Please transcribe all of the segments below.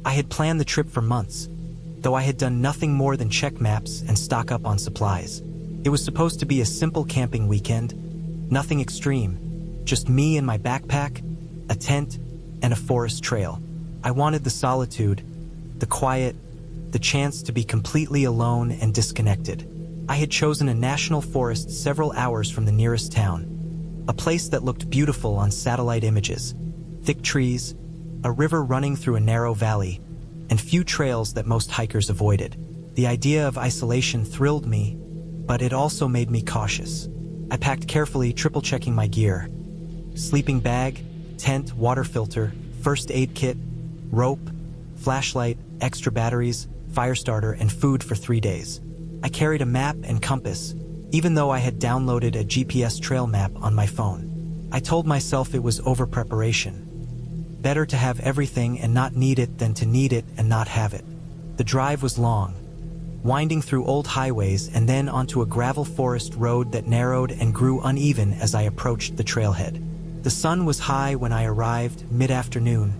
I had planned the trip for months, though I had done nothing more than check maps and stock up on supplies. It was supposed to be a simple camping weekend, nothing extreme, just me and my backpack, a tent, and a forest trail. I wanted the solitude, the quiet, the chance to be completely alone and disconnected. I had chosen a national forest several hours from the nearest town, a place that looked beautiful on satellite images, thick trees, a river running through a narrow valley, and few trails that most hikers avoided. The idea of isolation thrilled me, but it also made me cautious. I packed carefully, triple-checking my gear. Sleeping bag, tent, water filter, first aid kit, rope, flashlight, extra batteries, fire starter, and food for 3 days. I carried a map and compass, even though I had downloaded a GPS trail map on my phone. I told myself it was over-preparation. Better to have everything and not need it than to need it and not have it. The drive was long, winding through old highways and then onto a gravel forest road that narrowed and grew uneven as I approached the trailhead. The sun was high when I arrived, mid-afternoon,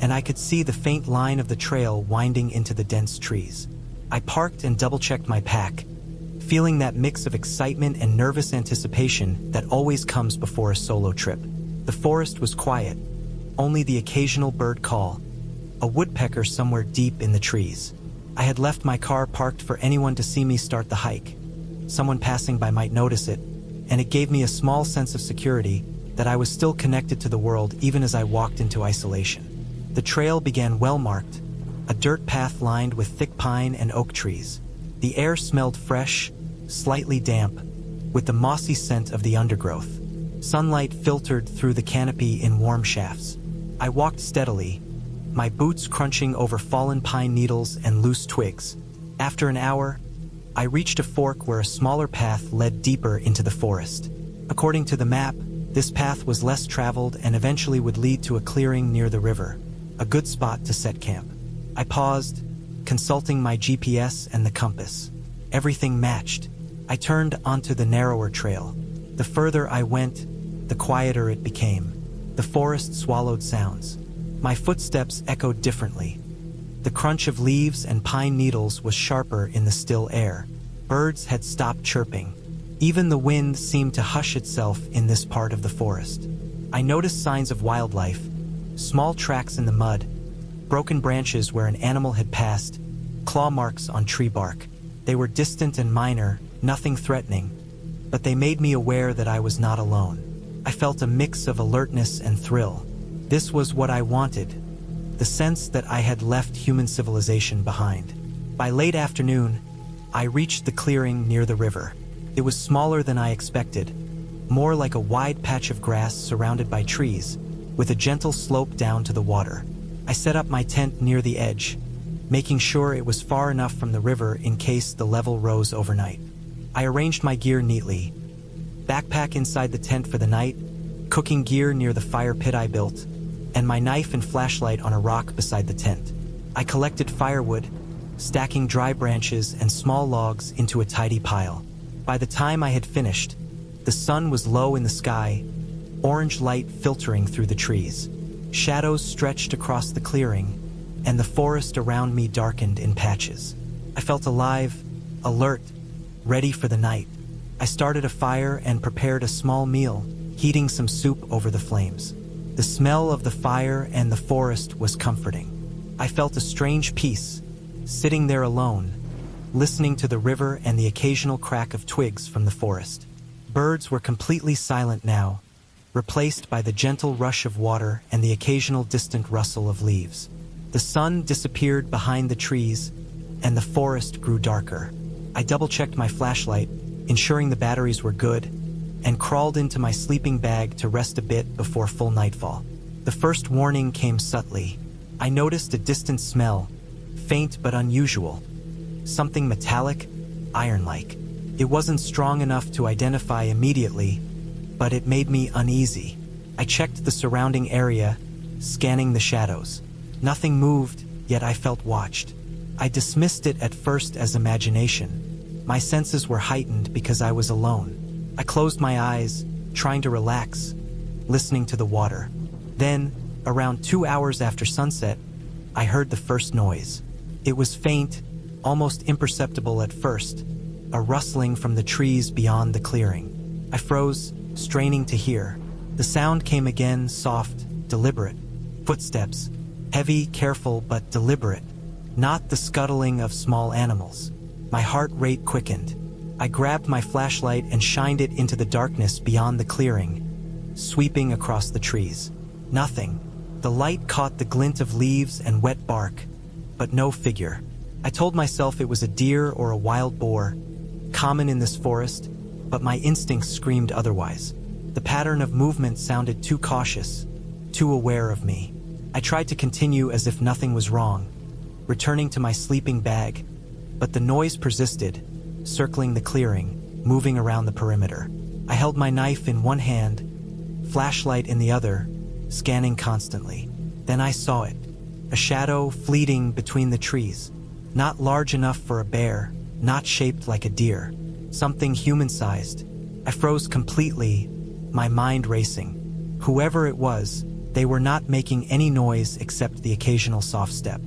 and I could see the faint line of the trail winding into the dense trees. I parked and double-checked my pack, feeling that mix of excitement and nervous anticipation that always comes before a solo trip. The forest was quiet, only the occasional bird call, a woodpecker somewhere deep in the trees. I had left my car parked for anyone to see me start the hike. Someone passing by might notice it, and it gave me a small sense of security that I was still connected to the world even as I walked into isolation. The trail began well-marked, a dirt path lined with thick pine and oak trees. The air smelled fresh, slightly damp, with the mossy scent of the undergrowth. Sunlight filtered through the canopy in warm shafts. I walked steadily, my boots crunching over fallen pine needles and loose twigs. After an hour, I reached a fork where a smaller path led deeper into the forest. According to the map, this path was less traveled and eventually would lead to a clearing near the river, a good spot to set camp. I paused, consulting my GPS and the compass. Everything matched. I turned onto the narrower trail. The further I went, the quieter it became. The forest swallowed sounds. My footsteps echoed differently. The crunch of leaves and pine needles was sharper in the still air. Birds had stopped chirping. Even the wind seemed to hush itself in this part of the forest. I noticed signs of wildlife, small tracks in the mud, broken branches where an animal had passed, claw marks on tree bark. They were distant and minor, nothing threatening, but they made me aware that I was not alone. I felt a mix of alertness and thrill. This was what I wanted, the sense that I had left human civilization behind. By late afternoon, I reached the clearing near the river. It was smaller than I expected, more like a wide patch of grass surrounded by trees, with a gentle slope down to the water. I set up my tent near the edge, making sure it was far enough from the river in case the level rose overnight. I arranged my gear neatly, backpack inside the tent for the night, cooking gear near the fire pit I built, and my knife and flashlight on a rock beside the tent. I collected firewood, stacking dry branches and small logs into a tidy pile. By the time I had finished, the sun was low in the sky, orange light filtering through the trees. Shadows stretched across the clearing, and the forest around me darkened in patches. I felt alive, alert, ready for the night. I started a fire and prepared a small meal, heating some soup over the flames. The smell of the fire and the forest was comforting. I felt a strange peace, sitting there alone, listening to the river and the occasional crack of twigs from the forest. Birds were completely silent now, replaced by the gentle rush of water and the occasional distant rustle of leaves. The sun disappeared behind the trees, and the forest grew darker. I double-checked my flashlight, ensuring the batteries were good, and crawled into my sleeping bag to rest a bit before full nightfall. The first warning came subtly. I noticed a distant smell, faint but unusual. Something metallic, iron-like. It wasn't strong enough to identify immediately, but it made me uneasy. I checked the surrounding area, scanning the shadows. Nothing moved, yet I felt watched. I dismissed it at first as imagination. My senses were heightened because I was alone. I closed my eyes, trying to relax, listening to the water. Then, around 2 hours after sunset, I heard the first noise. It was faint, almost imperceptible at first, a rustling from the trees beyond the clearing. I froze, straining to hear. The sound came again, soft, deliberate. Footsteps, heavy, careful, but deliberate. Not the scuttling of small animals. My heart rate quickened. I grabbed my flashlight and shined it into the darkness beyond the clearing, sweeping across the trees. Nothing. The light caught the glint of leaves and wet bark, but no figure. I told myself it was a deer or a wild boar, common in this forest, but my instincts screamed otherwise. The pattern of movement sounded too cautious, too aware of me. I tried to continue as if nothing was wrong, returning to my sleeping bag, but the noise persisted, circling the clearing, moving around the perimeter. I held my knife in one hand, flashlight in the other, scanning constantly. Then I saw it, a shadow fleeting between the trees. Not large enough for a bear, not shaped like a deer. Something human-sized. I froze completely, my mind racing. Whoever it was, they were not making any noise except the occasional soft step.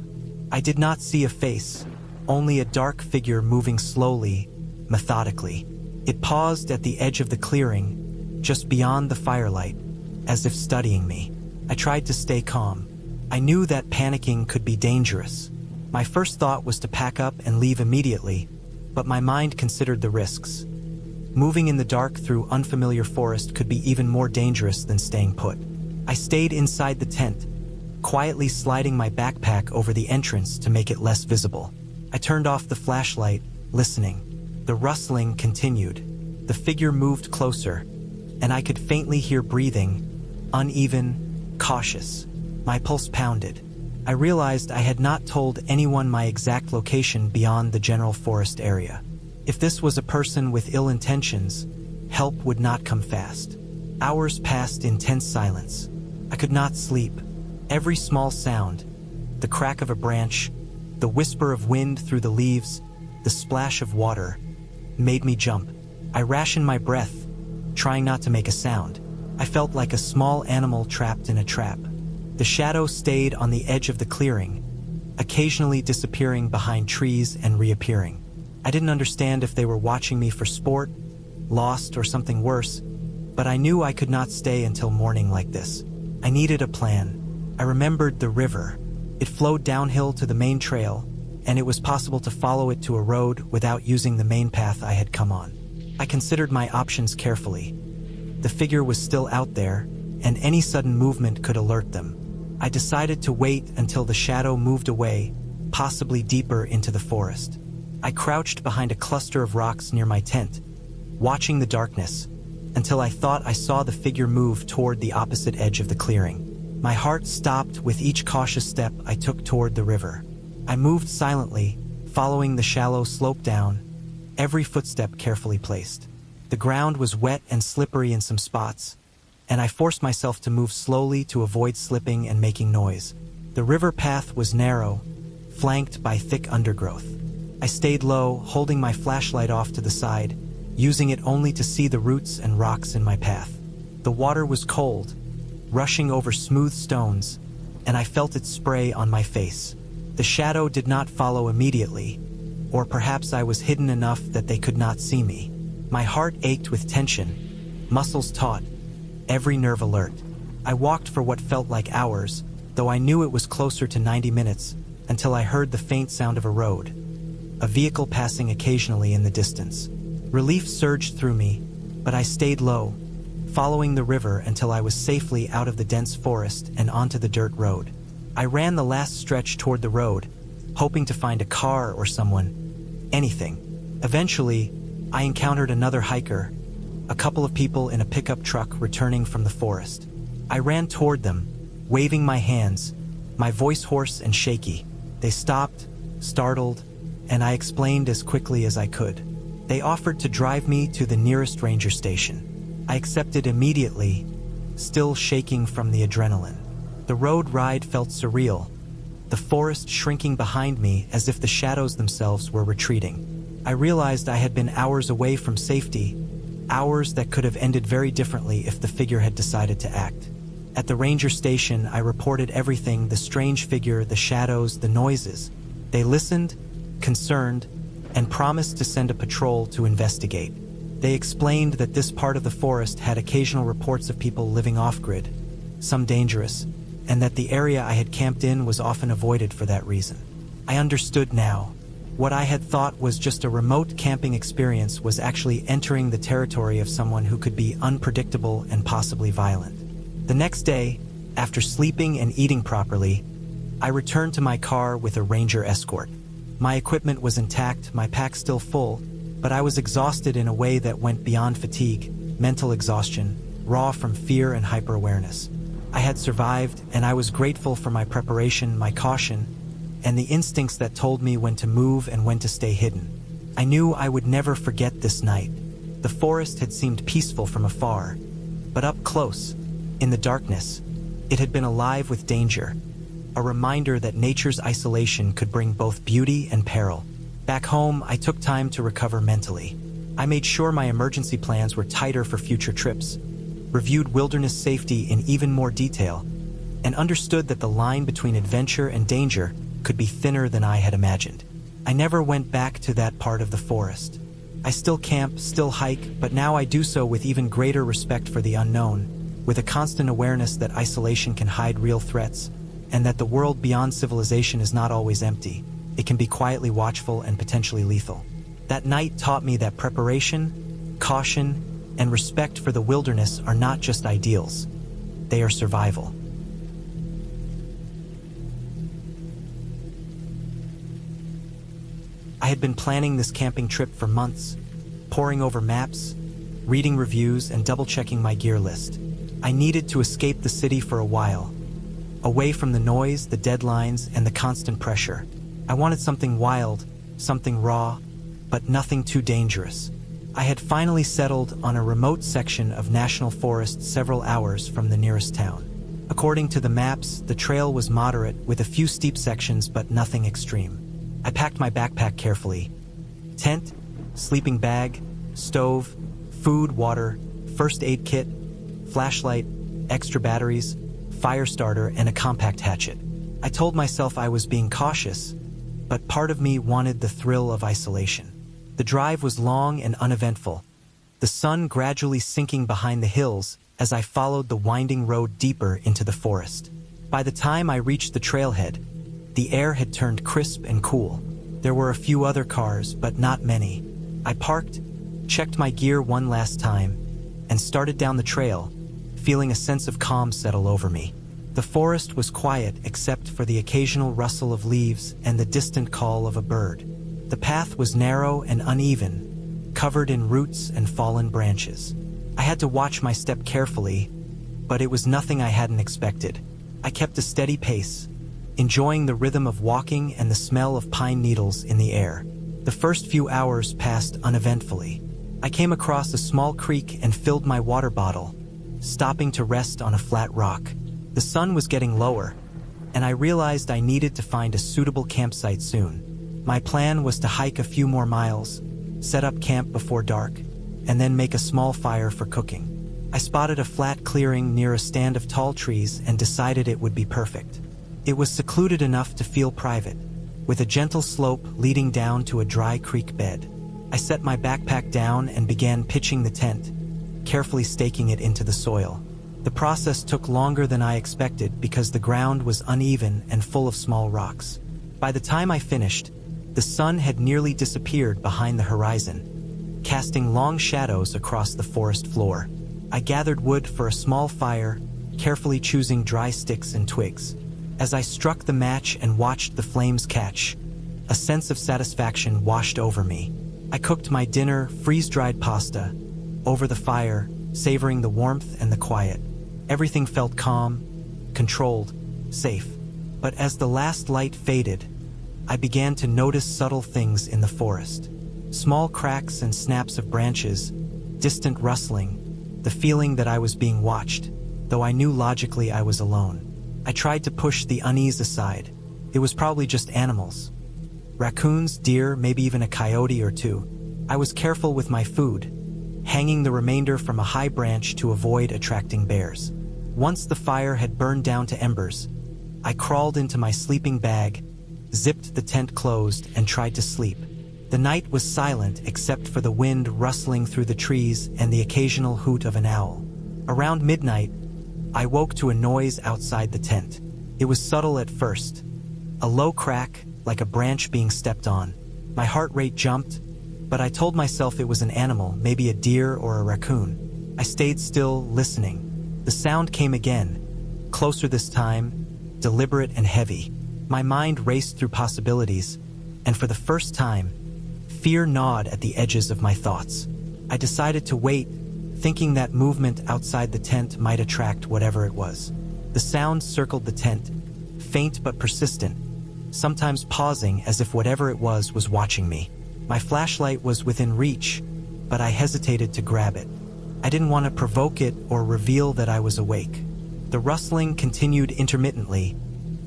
I did not see a face, only a dark figure moving slowly, methodically. It paused at the edge of the clearing, just beyond the firelight, as if studying me. I tried to stay calm. I knew that panicking could be dangerous. My first thought was to pack up and leave immediately, but my mind considered the risks. Moving in the dark through unfamiliar forest could be even more dangerous than staying put. I stayed inside the tent, quietly sliding my backpack over the entrance to make it less visible. I turned off the flashlight, listening. The rustling continued. The figure moved closer, and I could faintly hear breathing, uneven, cautious. My pulse pounded. I realized I had not told anyone my exact location beyond the general forest area. If this was a person with ill intentions, help would not come fast. Hours passed in tense silence. I could not sleep. Every small sound, the crack of a branch, the whisper of wind through the leaves, the splash of water, made me jump. I rationed my breath, trying not to make a sound. I felt like a small animal trapped in a trap. The shadow stayed on the edge of the clearing, occasionally disappearing behind trees and reappearing. I didn't understand if they were watching me for sport, lost, or something worse, but I knew I could not stay until morning like this. I needed a plan. I remembered the river. It flowed downhill to the main trail, and it was possible to follow it to a road without using the main path I had come on. I considered my options carefully. The figure was still out there, and any sudden movement could alert them. I decided to wait until the shadow moved away, possibly deeper into the forest. I crouched behind a cluster of rocks near my tent, watching the darkness, until I thought I saw the figure move toward the opposite edge of the clearing. My heart stopped with each cautious step I took toward the river. I moved silently, following the shallow slope down, every footstep carefully placed. The ground was wet and slippery in some spots, and I forced myself to move slowly to avoid slipping and making noise. The river path was narrow, flanked by thick undergrowth. I stayed low, holding my flashlight off to the side, using it only to see the roots and rocks in my path. The water was cold, rushing over smooth stones, and I felt it spray on my face. The shadow did not follow immediately, or perhaps I was hidden enough that they could not see me. My heart ached with tension, muscles taut, every nerve alert. I walked for what felt like hours, though I knew it was closer to 90 minutes, until I heard the faint sound of a road, a vehicle passing occasionally in the distance. Relief surged through me, but I stayed low, following the river until I was safely out of the dense forest and onto the dirt road. I ran the last stretch toward the road, hoping to find a car or someone, anything. Eventually, I encountered another hiker, a couple of people in a pickup truck returning from the forest. I ran toward them, waving my hands, my voice hoarse and shaky. They stopped, startled, and I explained as quickly as I could. They offered to drive me to the nearest ranger station. I accepted immediately, still shaking from the adrenaline. The road ride felt surreal, the forest shrinking behind me as if the shadows themselves were retreating. I realized I had been hours away from safety, hours that could have ended very differently if the figure had decided to act. At the ranger station, I reported everything: the strange figure, the shadows, the noises. They listened, concerned, and promised to send a patrol to investigate. They explained that this part of the forest had occasional reports of people living off-grid, some dangerous, and that the area I had camped in was often avoided for that reason. I understood now. What I had thought was just a remote camping experience was actually entering the territory of someone who could be unpredictable and possibly violent. The next day, after sleeping and eating properly, I returned to my car with a ranger escort. My equipment was intact, my pack still full, but I was exhausted in a way that went beyond fatigue, mental exhaustion, raw from fear and hyper-awareness. I had survived, and I was grateful for my preparation, my caution, and the instincts that told me when to move and when to stay hidden. I knew I would never forget this night. The forest had seemed peaceful from afar, but up close, in the darkness, it had been alive with danger, a reminder that nature's isolation could bring both beauty and peril. Back home, I took time to recover mentally. I made sure my emergency plans were tighter for future trips, reviewed wilderness safety in even more detail, and understood that the line between adventure and danger could be thinner than I had imagined. I never went back to that part of the forest. I still camp, still hike, but now I do so with even greater respect for the unknown, with a constant awareness that isolation can hide real threats, and that the world beyond civilization is not always empty. It can be quietly watchful and potentially lethal. That night taught me that preparation, caution, and respect for the wilderness are not just ideals. They are survival. I had been planning this camping trip for months, poring over maps, reading reviews, and double-checking my gear list. I needed to escape the city for a while, away from the noise, the deadlines, and the constant pressure. I wanted something wild, something raw, but nothing too dangerous. I had finally settled on a remote section of national forest several hours from the nearest town. According to the maps, the trail was moderate, with a few steep sections but nothing extreme. I packed my backpack carefully. Tent, sleeping bag, stove, food, water, first aid kit, flashlight, extra batteries, fire starter, and a compact hatchet. I told myself I was being cautious, but part of me wanted the thrill of isolation. The drive was long and uneventful, the sun gradually sinking behind the hills as I followed the winding road deeper into the forest. By the time I reached the trailhead, the air had turned crisp and cool. There were a few other cars, but not many. I parked, checked my gear one last time, and started down the trail, feeling a sense of calm settle over me. The forest was quiet except for the occasional rustle of leaves and the distant call of a bird. The path was narrow and uneven, covered in roots and fallen branches. I had to watch my step carefully, but it was nothing I hadn't expected. I kept a steady pace, enjoying the rhythm of walking and the smell of pine needles in the air. The first few hours passed uneventfully. I came across a small creek and filled my water bottle, stopping to rest on a flat rock. The sun was getting lower, and I realized I needed to find a suitable campsite soon. My plan was to hike a few more miles, set up camp before dark, and then make a small fire for cooking. I spotted a flat clearing near a stand of tall trees and decided it would be perfect. It was secluded enough to feel private, with a gentle slope leading down to a dry creek bed. I set my backpack down and began pitching the tent, carefully staking it into the soil. The process took longer than I expected because the ground was uneven and full of small rocks. By the time I finished, the sun had nearly disappeared behind the horizon, casting long shadows across the forest floor. I gathered wood for a small fire, carefully choosing dry sticks and twigs. As I struck the match and watched the flames catch, a sense of satisfaction washed over me. I cooked my dinner, freeze-dried pasta, over the fire, savoring the warmth and the quiet. Everything felt calm, controlled, safe. But as the last light faded, I began to notice subtle things in the forest. Small cracks and snaps of branches, distant rustling, the feeling that I was being watched, though I knew logically I was alone. I tried to push the unease aside. It was probably just animals. Raccoons, deer, maybe even a coyote or two. I was careful with my food, hanging the remainder from a high branch to avoid attracting bears. Once the fire had burned down to embers, I crawled into my sleeping bag, zipped the tent closed, and tried to sleep. The night was silent except for the wind rustling through the trees and the occasional hoot of an owl. Around midnight, I woke to a noise outside the tent. It was subtle at first, a low crack, like a branch being stepped on. My heart rate jumped, but I told myself it was an animal, maybe a deer or a raccoon. I stayed still, listening. The sound came again, closer this time, deliberate and heavy. My mind raced through possibilities, and for the first time, fear gnawed at the edges of my thoughts. I decided to wait, thinking that movement outside the tent might attract whatever it was. The sound circled the tent, faint but persistent, sometimes pausing as if whatever it was watching me. My flashlight was within reach, but I hesitated to grab it. I didn't want to provoke it or reveal that I was awake. The rustling continued intermittently,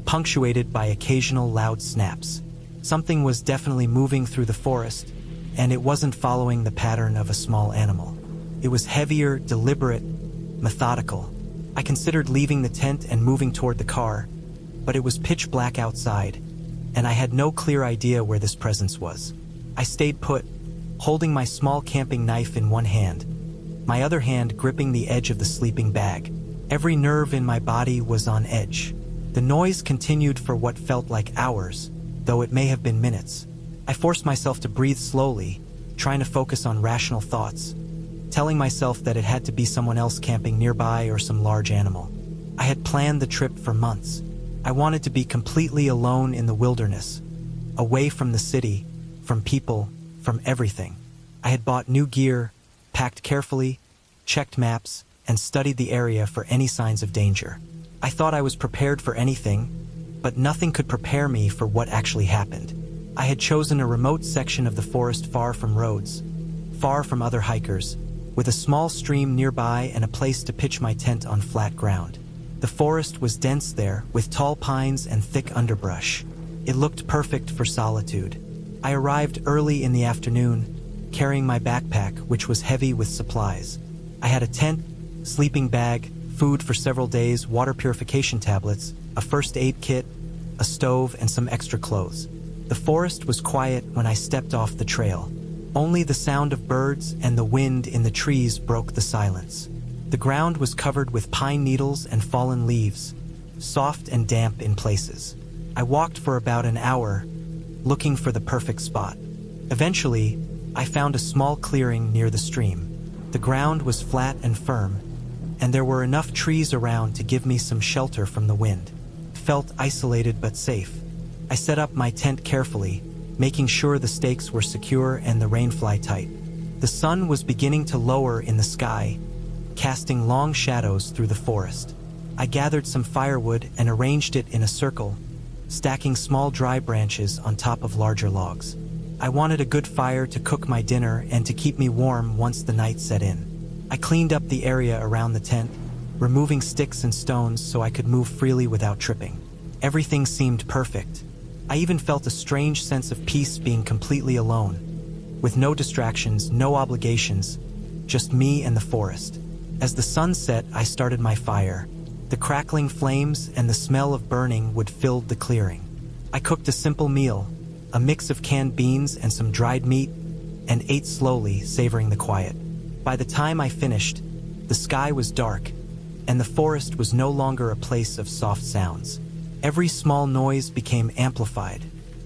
punctuated by occasional loud snaps. Something was definitely moving through the forest, and it wasn't following the pattern of a small animal. It was heavier, deliberate, methodical. I considered leaving the tent and moving toward the car, but it was pitch black outside, and I had no clear idea where this presence was. I stayed put, holding my small camping knife in one hand, my other hand gripping the edge of the sleeping bag. Every nerve in my body was on edge. The noise continued for what felt like hours, though it may have been minutes. I forced myself to breathe slowly, trying to focus on rational thoughts, telling myself that it had to be someone else camping nearby or some large animal. I had planned the trip for months. I wanted to be completely alone in the wilderness, away from the city, from people, from everything. I had bought new gear, packed carefully, checked maps, and studied the area for any signs of danger. I thought I was prepared for anything, but nothing could prepare me for what actually happened. I had chosen a remote section of the forest far from roads, far from other hikers, with a small stream nearby and a place to pitch my tent on flat ground. The forest was dense there, with tall pines and thick underbrush. It looked perfect for solitude. I arrived early in the afternoon, carrying my backpack, which was heavy with supplies. I had a tent, sleeping bag, food for several days, water purification tablets, a first aid kit, a stove, and some extra clothes. The forest was quiet when I stepped off the trail. Only the sound of birds and the wind in the trees broke the silence. The ground was covered with pine needles and fallen leaves, soft and damp in places. I walked for about an hour, looking for the perfect spot. Eventually, I found a small clearing near the stream. The ground was flat and firm, and there were enough trees around to give me some shelter from the wind. It felt isolated but safe. I set up my tent carefully, making sure the stakes were secure and the rainfly tight. The sun was beginning to lower in the sky, casting long shadows through the forest. I gathered some firewood and arranged it in a circle, stacking small dry branches on top of larger logs. I wanted a good fire to cook my dinner and to keep me warm once the night set in. I cleaned up the area around the tent, removing sticks and stones so I could move freely without tripping. Everything seemed perfect. I even felt a strange sense of peace being completely alone, with no distractions, no obligations, just me and the forest. As the sun set, I started my fire. The crackling flames and the smell of burning wood filled the clearing. I cooked a simple meal, a mix of canned beans and some dried meat, and ate slowly, savoring the quiet. By the time I finished, the sky was dark, and the forest was no longer a place of soft sounds. Every small noise became amplified.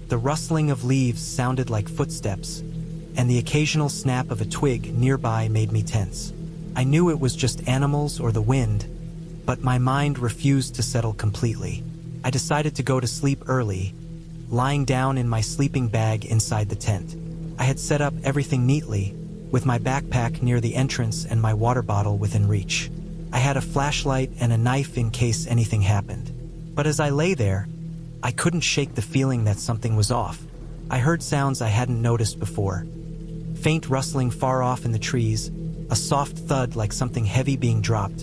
The rustling of leaves sounded like footsteps, and the occasional snap of a twig nearby made me tense. I knew it was just animals or the wind, but my mind refused to settle completely. I decided to go to sleep early, lying down in my sleeping bag inside the tent. I had set up everything neatly, with my backpack near the entrance and my water bottle within reach. I had a flashlight and a knife in case anything happened. But as I lay there, I couldn't shake the feeling that something was off. I heard sounds I hadn't noticed before. Faint rustling far off in the trees, a soft thud like something heavy being dropped,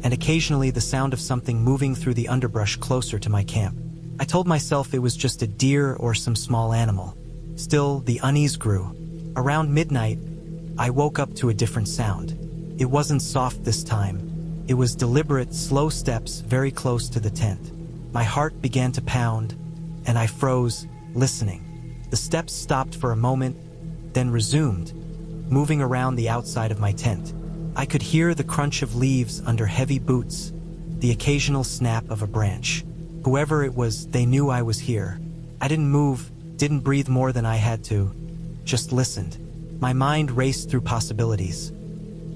and occasionally the sound of something moving through the underbrush closer to my camp. I told myself it was just a deer or some small animal. Still, the unease grew. Around midnight, I woke up to a different sound. It wasn't soft this time. It was deliberate, slow steps very close to the tent. My heart began to pound, and I froze, listening. The steps stopped for a moment, then resumed, moving around the outside of my tent. I could hear the crunch of leaves under heavy boots, the occasional snap of a branch. Whoever it was, they knew I was here. I didn't move, didn't breathe more than I had to, just listened. My mind raced through possibilities.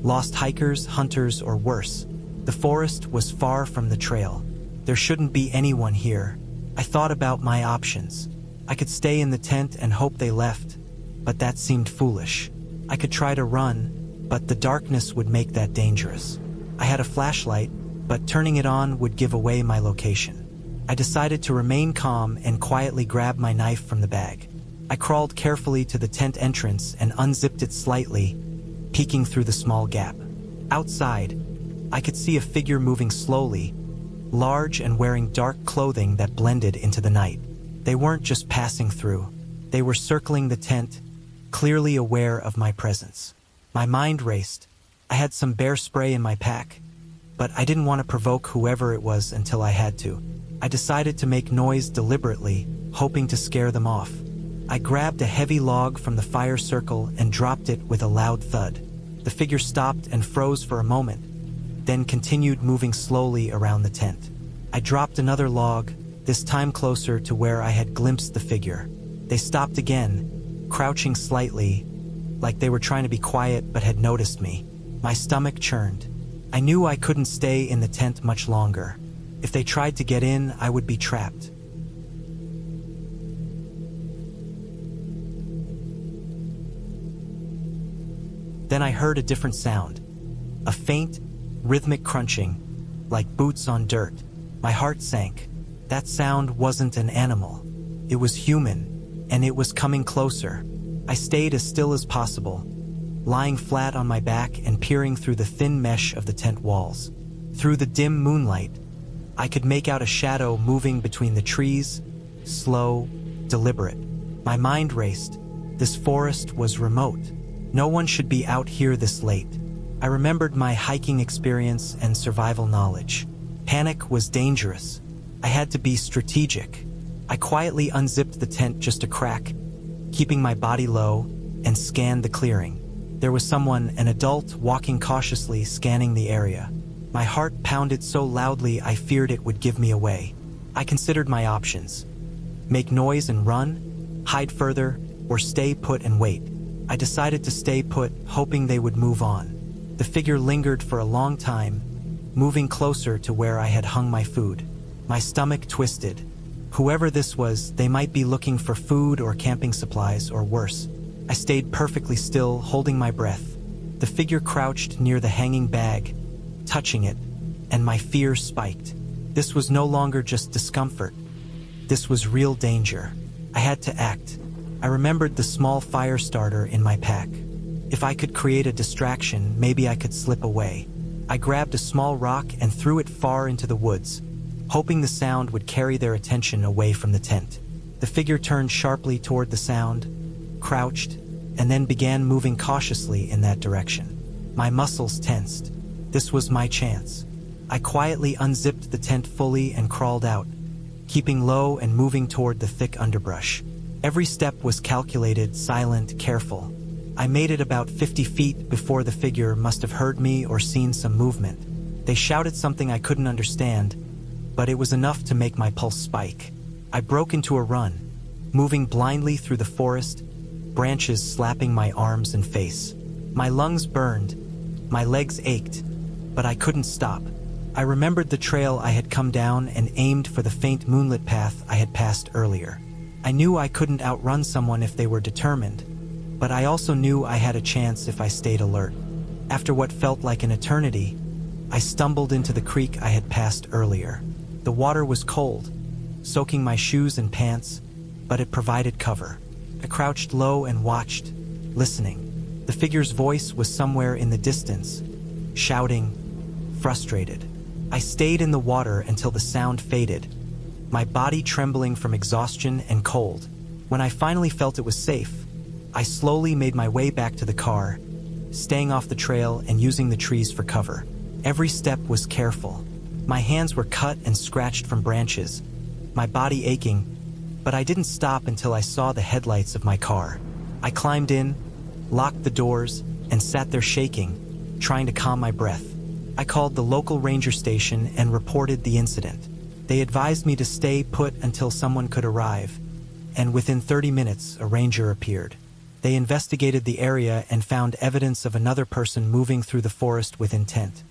Lost hikers, hunters, or worse. The forest was far from the trail. There shouldn't be anyone here. I thought about my options. I could stay in the tent and hope they left, but that seemed foolish. I could try to run, but the darkness would make that dangerous. I had a flashlight, but turning it on would give away my location. I decided to remain calm and quietly grab my knife from the bag. I crawled carefully to the tent entrance and unzipped it slightly, peeking through the small gap. Outside, I could see a figure moving slowly, large and wearing dark clothing that blended into the night. They weren't just passing through. They were circling the tent, clearly aware of my presence. My mind raced. I had some bear spray in my pack, but I didn't want to provoke whoever it was until I had to. I decided to make noise deliberately, hoping to scare them off. I grabbed a heavy log from the fire circle and dropped it with a loud thud. The figure stopped and froze for a moment, then continued moving slowly around the tent. I dropped another log, this time closer to where I had glimpsed the figure. They stopped again, crouching slightly, like they were trying to be quiet but had noticed me. My stomach churned. I knew I couldn't stay in the tent much longer. If they tried to get in, I would be trapped. Then I heard a different sound. A faint, rhythmic crunching, like boots on dirt. My heart sank. That sound wasn't an animal. It was human, and it was coming closer. I stayed as still as possible, lying flat on my back and peering through the thin mesh of the tent walls. Through the dim moonlight, I could make out a shadow moving between the trees, slow, deliberate. My mind raced. This forest was remote. No one should be out here this late. I remembered my hiking experience and survival knowledge. Panic was dangerous. I had to be strategic. I quietly unzipped the tent just a crack, keeping my body low, and scanned the clearing. There was someone, an adult, walking cautiously, scanning the area. My heart pounded so loudly I feared it would give me away. I considered my options. Make noise and run, hide further, or stay put and wait. I decided to stay put, hoping they would move on. The figure lingered for a long time, moving closer to where I had hung my food. My stomach twisted. Whoever this was, they might be looking for food or camping supplies, or worse. I stayed perfectly still, holding my breath. The figure crouched near the hanging bag, touching it, and my fear spiked. This was no longer just discomfort. This was real danger. I had to act. I remembered the small fire starter in my pack. If I could create a distraction, maybe I could slip away. I grabbed a small rock and threw it far into the woods, hoping the sound would carry their attention away from the tent. The figure turned sharply toward the sound, crouched, and then began moving cautiously in that direction. My muscles tensed. This was my chance. I quietly unzipped the tent fully and crawled out, keeping low and moving toward the thick underbrush. Every step was calculated, silent, careful. I made it about 50 feet before the figure must have heard me or seen some movement. They shouted something I couldn't understand, but it was enough to make my pulse spike. I broke into a run, moving blindly through the forest, branches slapping my arms and face. My lungs burned, my legs ached, but I couldn't stop. I remembered the trail I had come down and aimed for the faint moonlit path I had passed earlier. I knew I couldn't outrun someone if they were determined, but I also knew I had a chance if I stayed alert. After what felt like an eternity, I stumbled into the creek I had passed earlier. The water was cold, soaking my shoes and pants, but it provided cover. I crouched low and watched, listening. The figure's voice was somewhere in the distance, shouting, frustrated. I stayed in the water until the sound faded, my body trembling from exhaustion and cold. When I finally felt it was safe, I slowly made my way back to the car, staying off the trail and using the trees for cover. Every step was careful. My hands were cut and scratched from branches, my body aching, but I didn't stop until I saw the headlights of my car. I climbed in, locked the doors, and sat there shaking, trying to calm my breath. I called the local ranger station and reported the incident. They advised me to stay put until someone could arrive, and within 30 minutes, a ranger appeared. They investigated the area and found evidence of another person moving through the forest with intent.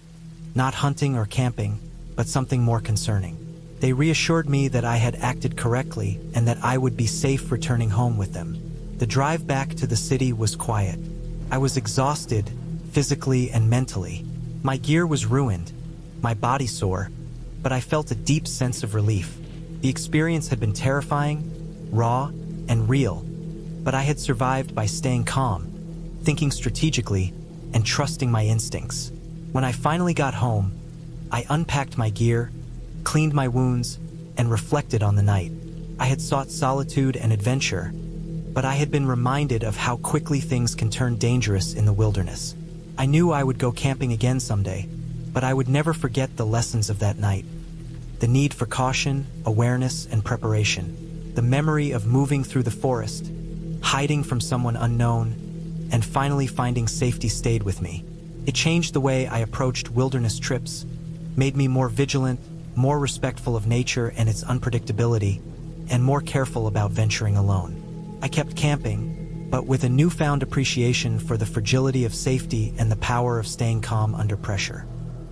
Not hunting or camping, but something more concerning. They reassured me that I had acted correctly and that I would be safe returning home with them. The drive back to the city was quiet. I was exhausted, physically and mentally. My gear was ruined, my body sore, but I felt a deep sense of relief. The experience had been terrifying, raw, and real, but I had survived by staying calm, thinking strategically, and trusting my instincts. When I finally got home, I unpacked my gear, cleaned my wounds, and reflected on the night. I had sought solitude and adventure, but I had been reminded of how quickly things can turn dangerous in the wilderness. I knew I would go camping again someday, but I would never forget the lessons of that night. The need for caution, awareness, and preparation. The memory of moving through the forest, hiding from someone unknown, and finally finding safety stayed with me. It changed the way I approached wilderness trips, made me more vigilant, more respectful of nature and its unpredictability, and more careful about venturing alone. I kept camping, but with a newfound appreciation for the fragility of safety and the power of staying calm under pressure.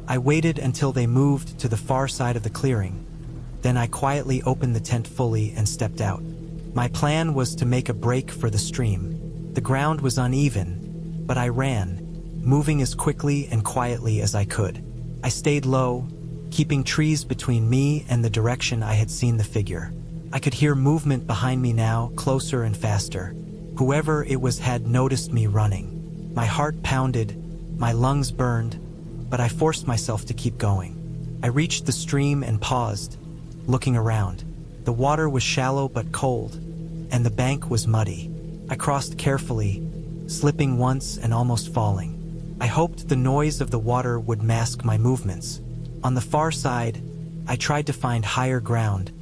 I waited until they moved to the far side of the clearing. Then I quietly opened the tent fully and stepped out. My plan was to make a break for the stream. The ground was uneven, but I ran, moving as quickly and quietly as I could. I stayed low, keeping trees between me and the direction I had seen the figure. I could hear movement behind me now, closer and faster. Whoever it was had noticed me running. My heart pounded, my lungs burned, but I forced myself to keep going. I reached the stream and paused, looking around. The water was shallow but cold, and the bank was muddy. I crossed carefully, slipping once and almost falling. I hoped the noise of the water would mask my movements. On the far side, I tried to find higher ground,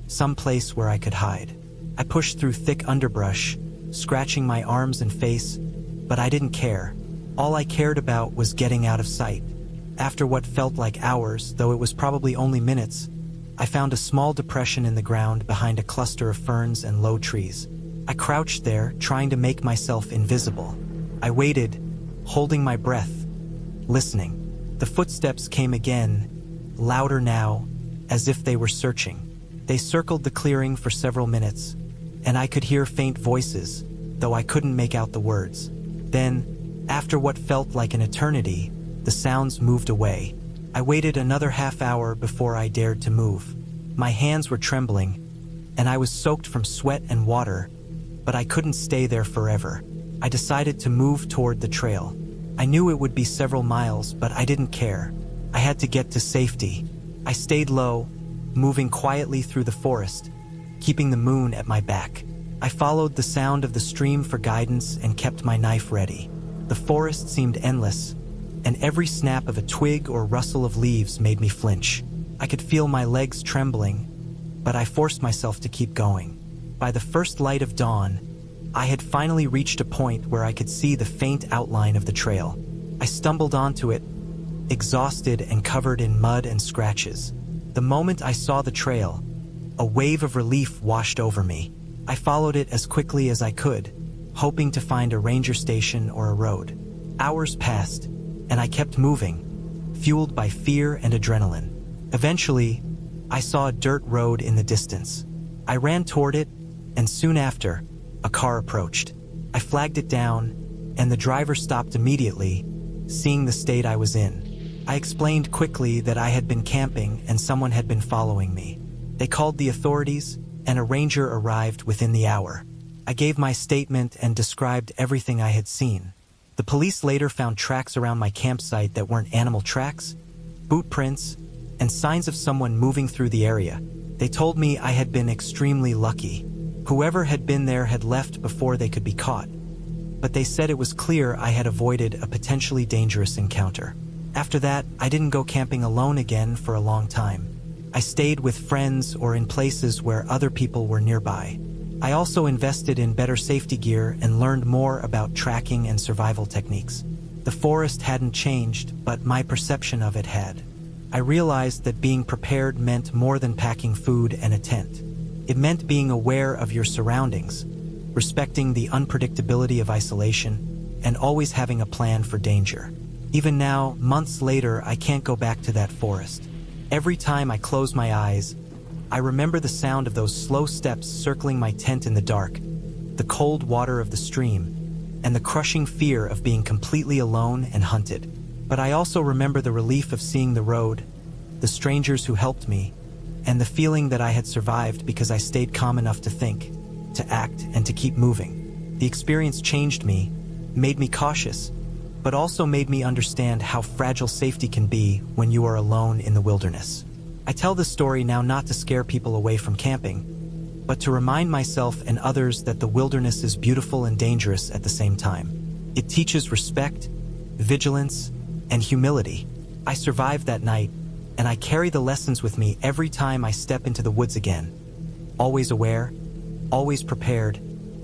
some place where I could hide. I pushed through thick underbrush, scratching my arms and face, but I didn't care. All I cared about was getting out of sight. After what felt like hours, though it was probably only minutes, I found a small depression in the ground behind a cluster of ferns and low trees. I crouched there, trying to make myself invisible. I waited, holding my breath, listening. The footsteps came again, louder now, as if they were searching. They circled the clearing for several minutes, and I could hear faint voices, though I couldn't make out the words. Then, after what felt like an eternity, the sounds moved away. I waited another half hour before I dared to move. My hands were trembling, and I was soaked from sweat and water, but I couldn't stay there forever. I decided to move toward the trail. I knew it would be several miles, but I didn't care. I had to get to safety. I stayed low, moving quietly through the forest, keeping the moon at my back. I followed the sound of the stream for guidance and kept my knife ready. The forest seemed endless, and every snap of a twig or rustle of leaves made me flinch. I could feel my legs trembling, but I forced myself to keep going. By the first light of dawn, I had finally reached a point where I could see the faint outline of the trail. I stumbled onto it, exhausted and covered in mud and scratches. The moment I saw the trail, a wave of relief washed over me. I followed it as quickly as I could, hoping to find a ranger station or a road. Hours passed, and I kept moving, fueled by fear and adrenaline. Eventually, I saw a dirt road in the distance. I ran toward it, and soon after, a car approached. I flagged it down, and the driver stopped immediately, seeing the state I was in. I explained quickly that I had been camping and someone had been following me. They called the authorities, and a ranger arrived within the hour. I gave my statement and described everything I had seen. The police later found tracks around my campsite that weren't animal tracks, boot prints, and signs of someone moving through the area. They told me I had been extremely lucky. Whoever had been there had left before they could be caught. But they said it was clear I had avoided a potentially dangerous encounter. After that, I didn't go camping alone again for a long time. I stayed with friends or in places where other people were nearby. I also invested in better safety gear and learned more about tracking and survival techniques. The forest hadn't changed, but my perception of it had. I realized that being prepared meant more than packing food and a tent. It meant being aware of your surroundings, respecting the unpredictability of isolation, and always having a plan for danger. Even now, months later, I can't go back to that forest. Every time I close my eyes, I remember the sound of those slow steps circling my tent in the dark, the cold water of the stream, and the crushing fear of being completely alone and hunted. But I also remember the relief of seeing the road, the strangers who helped me, and the feeling that I had survived because I stayed calm enough to think, to act, and to keep moving. The experience changed me, made me cautious, but also made me understand how fragile safety can be when you are alone in the wilderness. I tell this story now not to scare people away from camping, but to remind myself and others that the wilderness is beautiful and dangerous at the same time. It teaches respect, vigilance, and humility. I survived that night, and I carry the lessons with me every time I step into the woods again. Always aware, always prepared,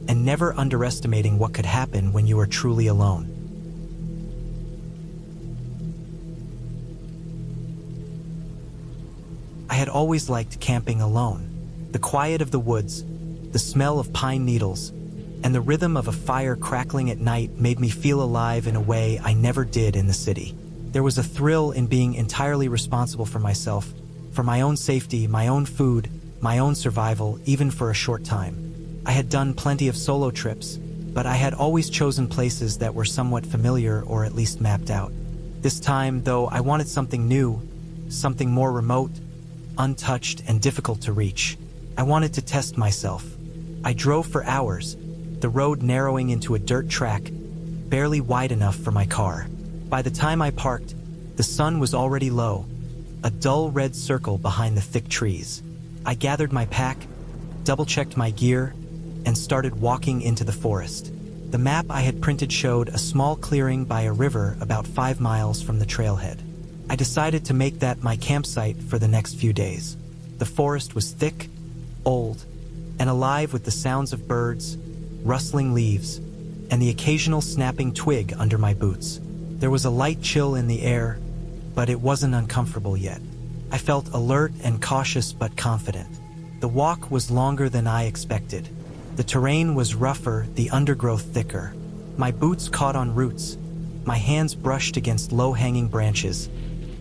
and never underestimating what could happen when you are truly alone. I had always liked camping alone. The quiet of the woods, the smell of pine needles, and the rhythm of a fire crackling at night made me feel alive in a way I never did in the city. There was a thrill in being entirely responsible for myself, for my own safety, my own food, my own survival, even for a short time. I had done plenty of solo trips, but I had always chosen places that were somewhat familiar or at least mapped out. This time, though, I wanted something new, something more remote, untouched, and difficult to reach. I wanted to test myself. I drove for hours, the road narrowing into a dirt track, barely wide enough for my car. By the time I parked, the sun was already low, a dull red circle behind the thick trees. I gathered my pack, double-checked my gear, and started walking into the forest. The map I had printed showed a small clearing by a river about 5 miles from the trailhead. I decided to make that my campsite for the next few days. The forest was thick, old, and alive with the sounds of birds, rustling leaves, and the occasional snapping twig under my boots. There was a light chill in the air, but it wasn't uncomfortable yet. I felt alert and cautious but confident. The walk was longer than I expected. The terrain was rougher, the undergrowth thicker. My boots caught on roots, my hands brushed against low-hanging branches,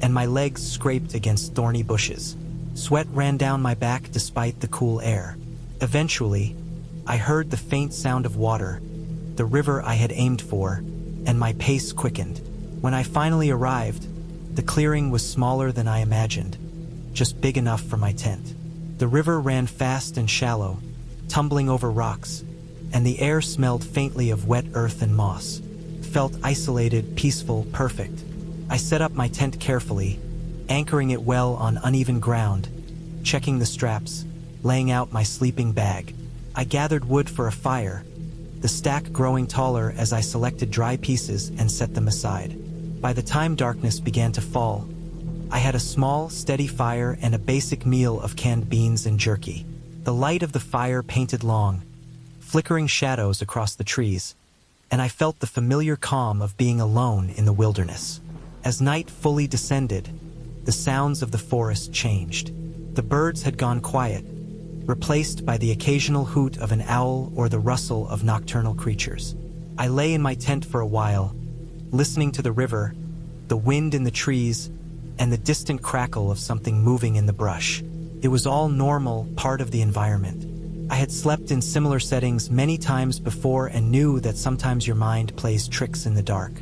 and my legs scraped against thorny bushes. Sweat ran down my back despite the cool air. Eventually, I heard the faint sound of water, the river I had aimed for, and my pace quickened. When I finally arrived, the clearing was smaller than I imagined, just big enough for my tent. The river ran fast and shallow, tumbling over rocks, and the air smelled faintly of wet earth and moss. It felt isolated, peaceful, perfect. I set up my tent carefully, anchoring it well on uneven ground, checking the straps, laying out my sleeping bag. I gathered wood for a fire, the stack growing taller as I selected dry pieces and set them aside. By the time darkness began to fall, I had a small, steady fire and a basic meal of canned beans and jerky. The light of the fire painted long, flickering shadows across the trees, and I felt the familiar calm of being alone in the wilderness. As night fully descended, the sounds of the forest changed. The birds had gone quiet, replaced by the occasional hoot of an owl or the rustle of nocturnal creatures. I lay in my tent for a while, listening to the river, the wind in the trees, and the distant crackle of something moving in the brush. It was all normal, part of the environment. I had slept in similar settings many times before and knew that sometimes your mind plays tricks in the dark.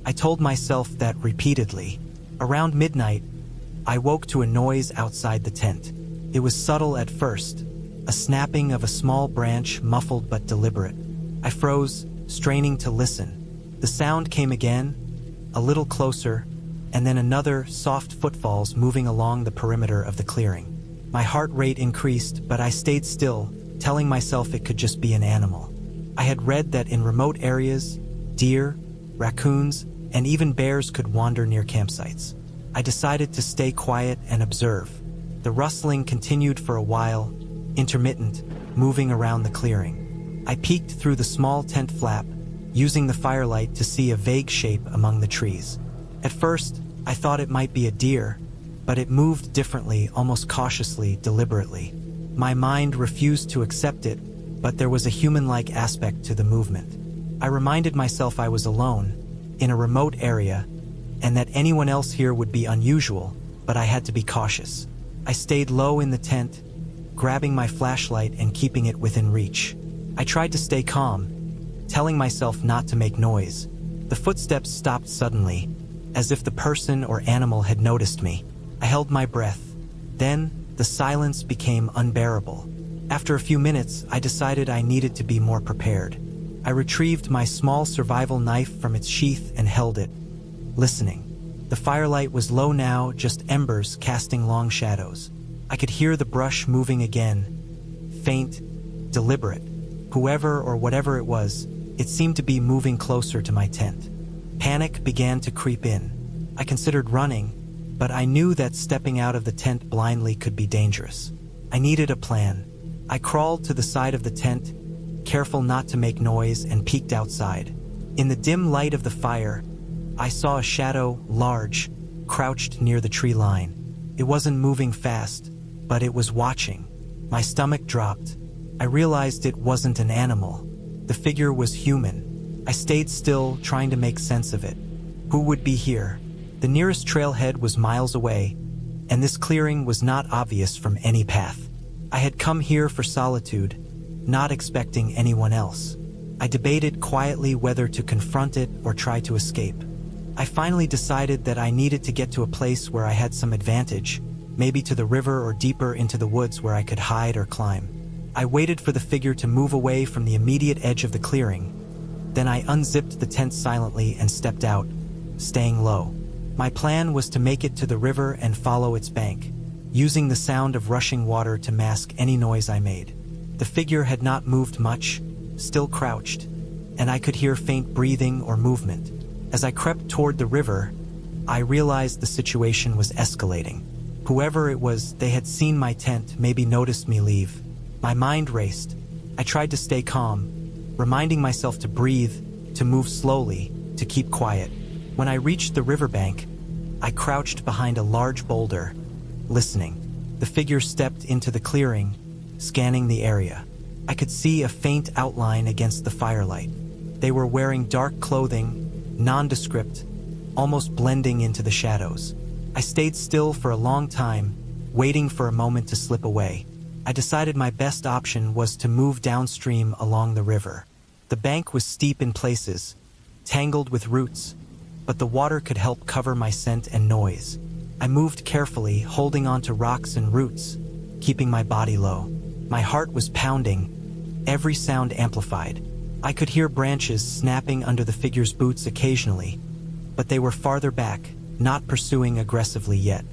I told myself that repeatedly. Around midnight, I woke to a noise outside the tent. It was subtle at first, a snapping of a small branch, muffled but deliberate. I froze, straining to listen. The sound came again, a little closer, and then another, soft footfalls moving along the perimeter of the clearing. My heart rate increased, but I stayed still, telling myself it could just be an animal. I had read that in remote areas, deer, raccoons, and even bears could wander near campsites. I decided to stay quiet and observe. The rustling continued for a while, intermittent, moving around the clearing. I peeked through the small tent flap, using the firelight to see a vague shape among the trees. At first, I thought it might be a deer, but it moved differently, almost cautiously, deliberately. My mind refused to accept it, but there was a human-like aspect to the movement. I reminded myself I was alone, in a remote area, and that anyone else here would be unusual, but I had to be cautious. I stayed low in the tent, grabbing my flashlight and keeping it within reach. I tried to stay calm, telling myself not to make noise. The footsteps stopped suddenly, as if the person or animal had noticed me. I held my breath. Then, the silence became unbearable. After a few minutes, I decided I needed to be more prepared. I retrieved my small survival knife from its sheath and held it, listening. The firelight was low now, just embers casting long shadows. I could hear the brush moving again, faint, deliberate. Whoever or whatever it was, it seemed to be moving closer to my tent. Panic began to creep in. I considered running, but I knew that stepping out of the tent blindly could be dangerous. I needed a plan. I crawled to the side of the tent, careful not to make noise, and peeked outside. In the dim light of the fire, I saw a shadow, large, crouched near the tree line. It wasn't moving fast, but it was watching. My stomach dropped. I realized it wasn't an animal. The figure was human. I stayed still, trying to make sense of it. Who would be here? The nearest trailhead was miles away, and this clearing was not obvious from any path. I had come here for solitude, not expecting anyone else. I debated quietly whether to confront it or try to escape. I finally decided that I needed to get to a place where I had some advantage, maybe to the river or deeper into the woods where I could hide or climb. I waited for the figure to move away from the immediate edge of the clearing. Then I unzipped the tent silently and stepped out, staying low. My plan was to make it to the river and follow its bank, using the sound of rushing water to mask any noise I made. The figure had not moved much, still crouched, and I could hear faint breathing or movement. As I crept toward the river, I realized the situation was escalating. Whoever it was, they had seen my tent, maybe noticed me leave. My mind raced. I tried to stay calm, reminding myself to breathe, to move slowly, to keep quiet. When I reached the riverbank, I crouched behind a large boulder, listening. The figure stepped into the clearing, scanning the area. I could see a faint outline against the firelight. They were wearing dark clothing, nondescript, almost blending into the shadows. I stayed still for a long time, waiting for a moment to slip away. I decided my best option was to move downstream along the river. The bank was steep in places, tangled with roots, but the water could help cover my scent and noise. I moved carefully, holding onto rocks and roots, keeping my body low. My heart was pounding, every sound amplified. I could hear branches snapping under the figure's boots occasionally, but they were farther back, not pursuing aggressively yet.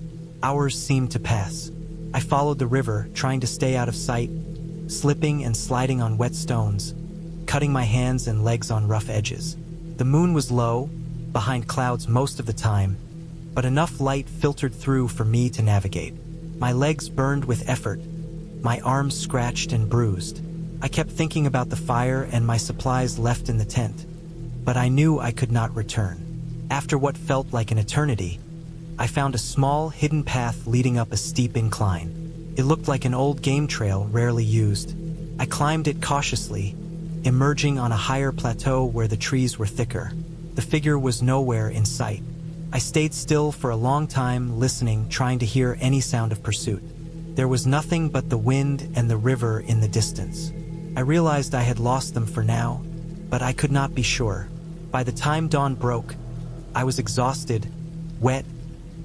Hours seemed to pass. I followed the river, trying to stay out of sight, slipping and sliding on wet stones, cutting my hands and legs on rough edges. The moon was low, behind clouds most of the time, but enough light filtered through for me to navigate. My legs burned with effort, my arms scratched and bruised. I kept thinking about the fire and my supplies left in the tent, but I knew I could not return. After what felt like an eternity, I found a small, hidden path leading up a steep incline. It looked like an old game trail, rarely used. I climbed it cautiously, emerging on a higher plateau where the trees were thicker. The figure was nowhere in sight. I stayed still for a long time, listening, trying to hear any sound of pursuit. There was nothing but the wind and the river in the distance. I realized I had lost them for now, but I could not be sure. By the time dawn broke, I was exhausted, wet,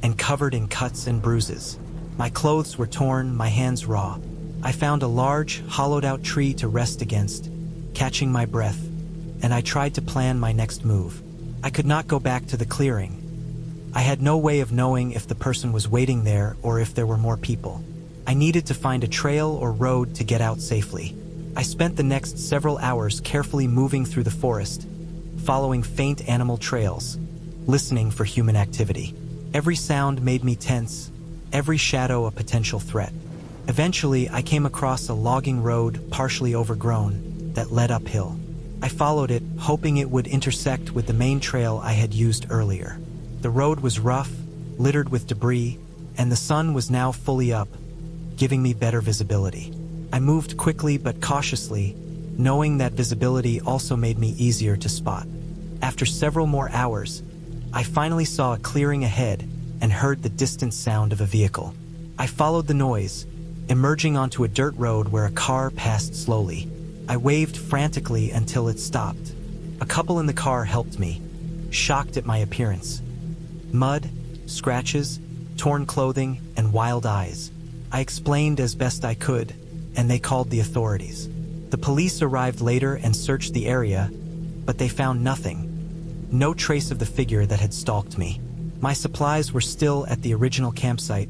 and covered in cuts and bruises. My clothes were torn, my hands raw. I found a large, hollowed-out tree to rest against, catching my breath, and I tried to plan my next move. I could not go back to the clearing. I had no way of knowing if the person was waiting there or if there were more people. I needed to find a trail or road to get out safely. I spent the next several hours carefully moving through the forest, following faint animal trails, listening for human activity. Every sound made me tense, every shadow a potential threat. Eventually, I came across a logging road, partially overgrown, that led uphill. I followed it, hoping it would intersect with the main trail I had used earlier. The road was rough, littered with debris, and the sun was now fully up, giving me better visibility. I moved quickly but cautiously, knowing that visibility also made me easier to spot. After several more hours, I finally saw a clearing ahead and heard the distant sound of a vehicle. I followed the noise, emerging onto a dirt road where a car passed slowly. I waved frantically until it stopped. A couple in the car helped me, shocked at my appearance. Mud, scratches, torn clothing, and wild eyes. I explained as best I could, and they called the authorities. The police arrived later and searched the area, but they found nothing. No trace of the figure that had stalked me. My supplies were still at the original campsite,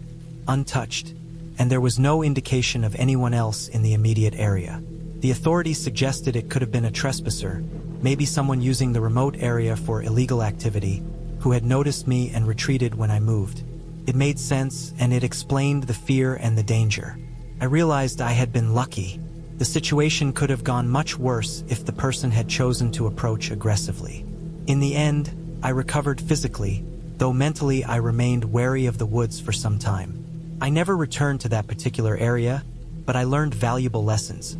untouched, and there was no indication of anyone else in the immediate area. The authorities suggested it could have been a trespasser, maybe someone using the remote area for illegal activity, who had noticed me and retreated when I moved. It made sense, and it explained the fear and the danger. I realized I had been lucky. The situation could have gone much worse if the person had chosen to approach aggressively. In the end, I recovered physically, though mentally I remained wary of the woods for some time. I never returned to that particular area, but I learned valuable lessons.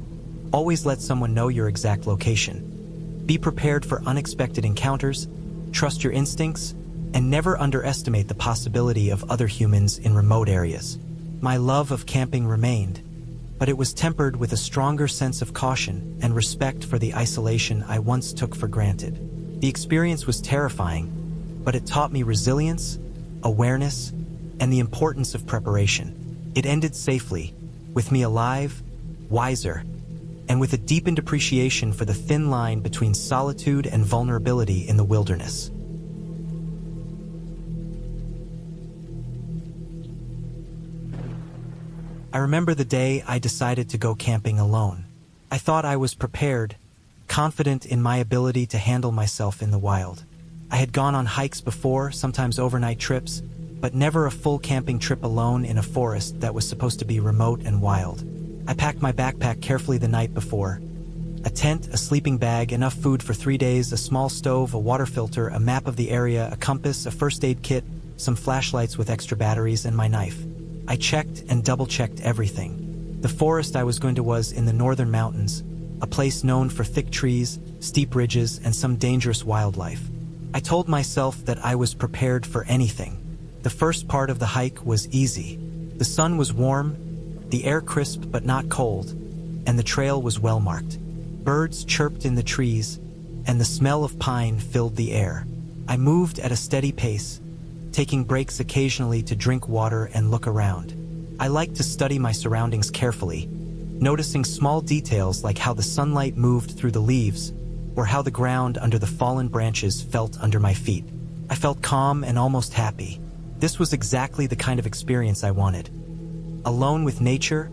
Always let someone know your exact location. Be prepared for unexpected encounters, trust your instincts, and never underestimate the possibility of other humans in remote areas. My love of camping remained, but it was tempered with a stronger sense of caution and respect for the isolation I once took for granted. The experience was terrifying, but it taught me resilience, awareness, and the importance of preparation. It ended safely, with me alive, wiser, and with a deepened appreciation for the thin line between solitude and vulnerability in the wilderness. I remember the day I decided to go camping alone. I thought I was prepared, confident in my ability to handle myself in the wild. I had gone on hikes before, sometimes overnight trips, but never a full camping trip alone in a forest that was supposed to be remote and wild. I packed my backpack carefully the night before. A tent, a sleeping bag, enough food for 3 days, a small stove, a water filter, a map of the area, a compass, a first aid kit, some flashlights with extra batteries, and my knife. I checked and double-checked everything. The forest I was going to was in the northern mountains, a place known for thick trees, steep ridges, and some dangerous wildlife. I told myself that I was prepared for anything. The first part of the hike was easy. The sun was warm, the air crisp but not cold, and the trail was well marked. Birds chirped in the trees, and the smell of pine filled the air. I moved at a steady pace, taking breaks occasionally to drink water and look around. I liked to study my surroundings carefully, noticing small details like how the sunlight moved through the leaves or how the ground under the fallen branches felt under my feet. I felt calm and almost happy. This was exactly the kind of experience I wanted. Alone with nature,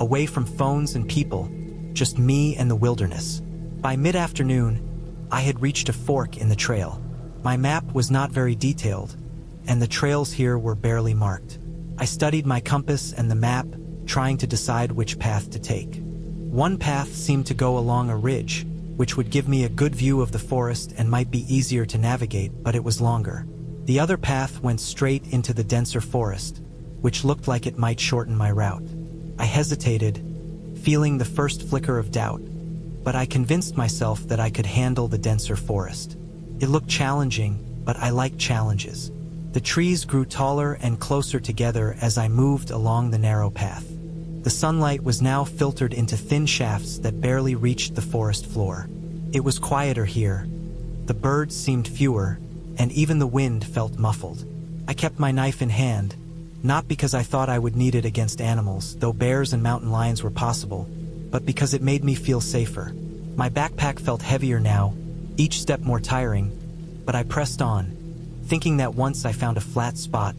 away from phones and people, just me and the wilderness. By mid-afternoon, I had reached a fork in the trail. My map was not very detailed, and the trails here were barely marked. I studied my compass and the map, trying to decide which path to take. One path seemed to go along a ridge, which would give me a good view of the forest and might be easier to navigate, but it was longer. The other path went straight into the denser forest, which looked like it might shorten my route. I hesitated, feeling the first flicker of doubt, but I convinced myself that I could handle the denser forest. It looked challenging, but I liked challenges. The trees grew taller and closer together as I moved along the narrow path. The sunlight was now filtered into thin shafts that barely reached the forest floor. It was quieter here. The birds seemed fewer, and even the wind felt muffled. I kept my knife in hand, not because I thought I would need it against animals, though bears and mountain lions were possible, but because it made me feel safer. My backpack felt heavier now, each step more tiring, but I pressed on, thinking that once I found a flat spot,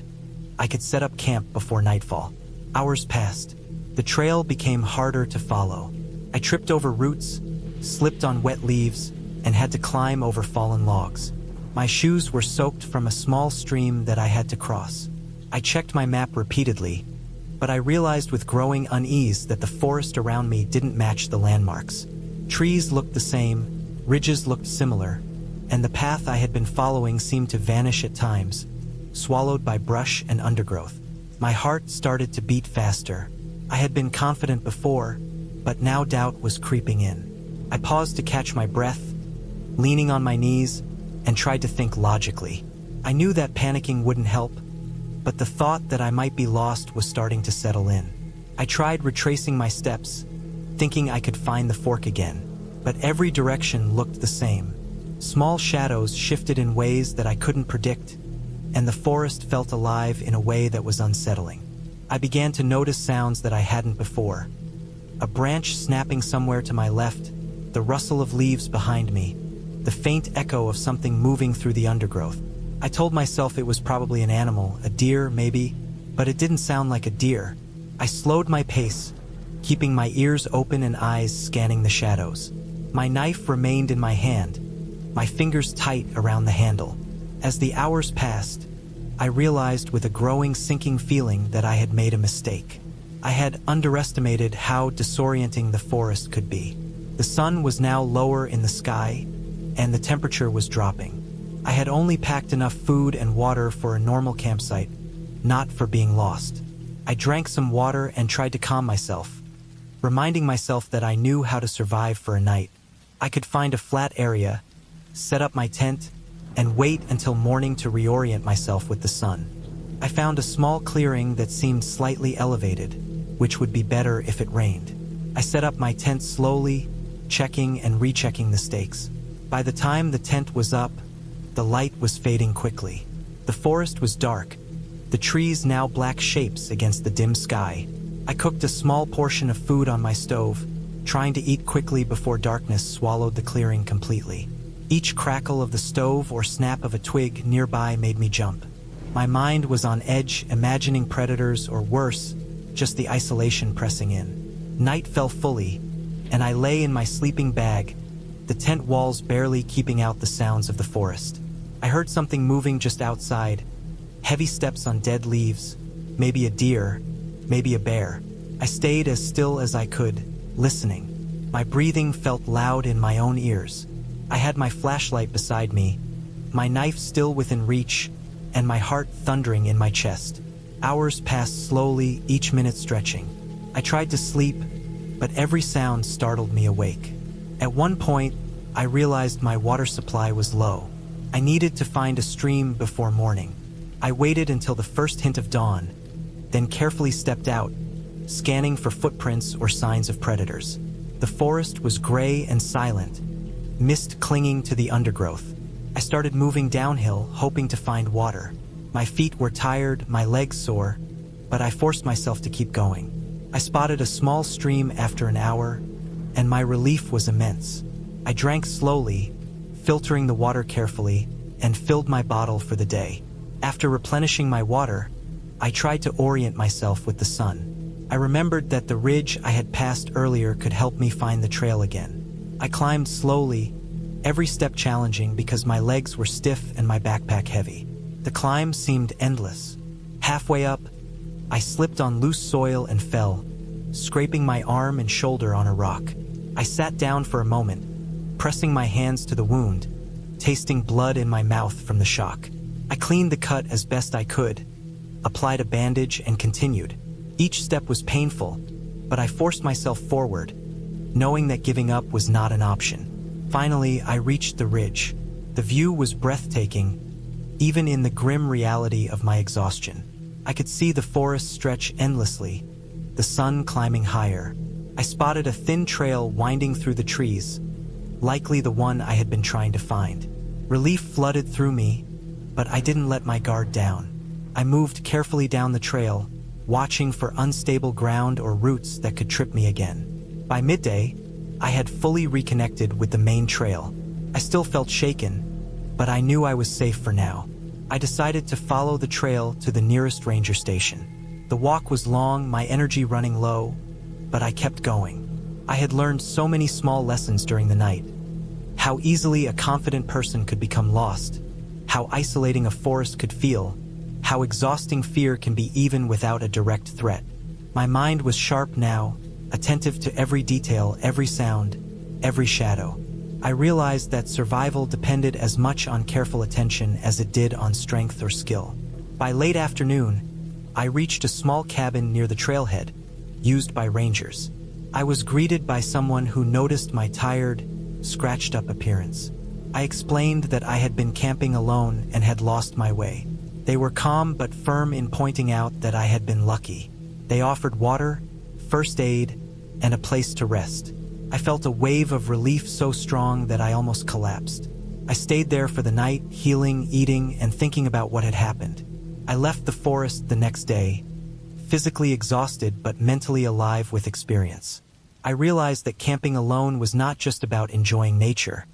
I could set up camp before nightfall. Hours passed. The trail became harder to follow. I tripped over roots, slipped on wet leaves, and had to climb over fallen logs. My shoes were soaked from a small stream that I had to cross. I checked my map repeatedly, but I realized with growing unease that the forest around me didn't match the landmarks. Trees looked the same, ridges looked similar, and the path I had been following seemed to vanish at times, swallowed by brush and undergrowth. My heart started to beat faster. I had been confident before, but now doubt was creeping in. I paused to catch my breath, leaning on my knees, and tried to think logically. I knew that panicking wouldn't help, but the thought that I might be lost was starting to settle in. I tried retracing my steps, thinking I could find the fork again, but every direction looked the same. Small shadows shifted in ways that I couldn't predict, and the forest felt alive in a way that was unsettling. I began to notice sounds that I hadn't before. A branch snapping somewhere to my left, the rustle of leaves behind me, the faint echo of something moving through the undergrowth. I told myself it was probably an animal, a deer maybe, but it didn't sound like a deer. I slowed my pace, keeping my ears open and eyes scanning the shadows. My knife remained in my hand, my fingers tight around the handle. As the hours passed, I realized with a growing sinking feeling that I had made a mistake. I had underestimated how disorienting the forest could be. The sun was now lower in the sky, and the temperature was dropping. I had only packed enough food and water for a normal campsite, not for being lost. I drank some water and tried to calm myself, reminding myself that I knew how to survive for a night. I could find a flat area, set up my tent, and wait until morning to reorient myself with the sun. I found a small clearing that seemed slightly elevated, which would be better if it rained. I set up my tent slowly, checking and rechecking the stakes. By the time the tent was up, the light was fading quickly. The forest was dark, the trees now black shapes against the dim sky. I cooked a small portion of food on my stove, trying to eat quickly before darkness swallowed the clearing completely. Each crackle of the stove or snap of a twig nearby made me jump. My mind was on edge, imagining predators or worse, just the isolation pressing in. Night fell fully, and I lay in my sleeping bag, the tent walls barely keeping out the sounds of the forest. I heard something moving just outside, heavy steps on dead leaves, maybe a deer, maybe a bear. I stayed as still as I could, listening. My breathing felt loud in my own ears. I had my flashlight beside me, my knife still within reach, and my heart thundering in my chest. Hours passed slowly, each minute stretching. I tried to sleep, but every sound startled me awake. At one point, I realized my water supply was low. I needed to find a stream before morning. I waited until the first hint of dawn, then carefully stepped out, scanning for footprints or signs of predators. The forest was gray and silent, mist clinging to the undergrowth. I started moving downhill, hoping to find water. My feet were tired, my legs sore, but I forced myself to keep going. I spotted a small stream after an hour, and my relief was immense. I drank slowly, filtering the water carefully, and filled my bottle for the day. After replenishing my water, I tried to orient myself with the sun. I remembered that the ridge I had passed earlier could help me find the trail again. I climbed slowly, every step challenging because my legs were stiff and my backpack heavy. The climb seemed endless. Halfway up, I slipped on loose soil and fell, scraping my arm and shoulder on a rock. I sat down for a moment, pressing my hands to the wound, tasting blood in my mouth from the shock. I cleaned the cut as best I could, applied a bandage, and continued. Each step was painful, but I forced myself forward, knowing that giving up was not an option. Finally, I reached the ridge. The view was breathtaking, even in the grim reality of my exhaustion. I could see the forest stretch endlessly, the sun climbing higher. I spotted a thin trail winding through the trees, likely the one I had been trying to find. Relief flooded through me, but I didn't let my guard down. I moved carefully down the trail, watching for unstable ground or roots that could trip me again. By midday, I had fully reconnected with the main trail. I still felt shaken, but I knew I was safe for now. I decided to follow the trail to the nearest ranger station. The walk was long, my energy running low, but I kept going. I had learned so many small lessons during the night. How easily a confident person could become lost, how isolating a forest could feel, how exhausting fear can be even without a direct threat. My mind was sharp now, attentive to every detail, every sound, every shadow. I realized that survival depended as much on careful attention as it did on strength or skill. By late afternoon, I reached a small cabin near the trailhead, used by rangers. I was greeted by someone who noticed my tired, scratched-up appearance. I explained that I had been camping alone and had lost my way. They were calm but firm in pointing out that I had been lucky. They offered water, first aid, and a place to rest. I felt a wave of relief so strong that I almost collapsed. I stayed there for the night, healing, eating, and thinking about what had happened. I left the forest the next day, physically exhausted but mentally alive with experience. I realized that camping alone was not just about enjoying nature.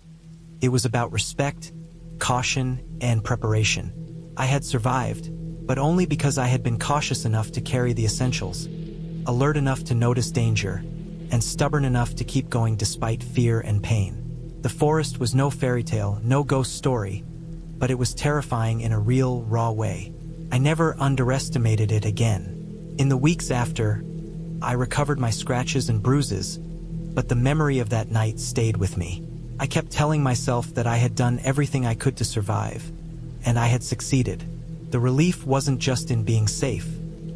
It was about respect, caution, and preparation. I had survived, but only because I had been cautious enough to carry the essentials, alert enough to notice danger, and stubborn enough to keep going despite fear and pain. The forest was no fairy tale, no ghost story, but it was terrifying in a real, raw way. I never underestimated it again. In the weeks after, I recovered my scratches and bruises, but the memory of that night stayed with me. I kept telling myself that I had done everything I could to survive, and I had succeeded. The relief wasn't just in being safe.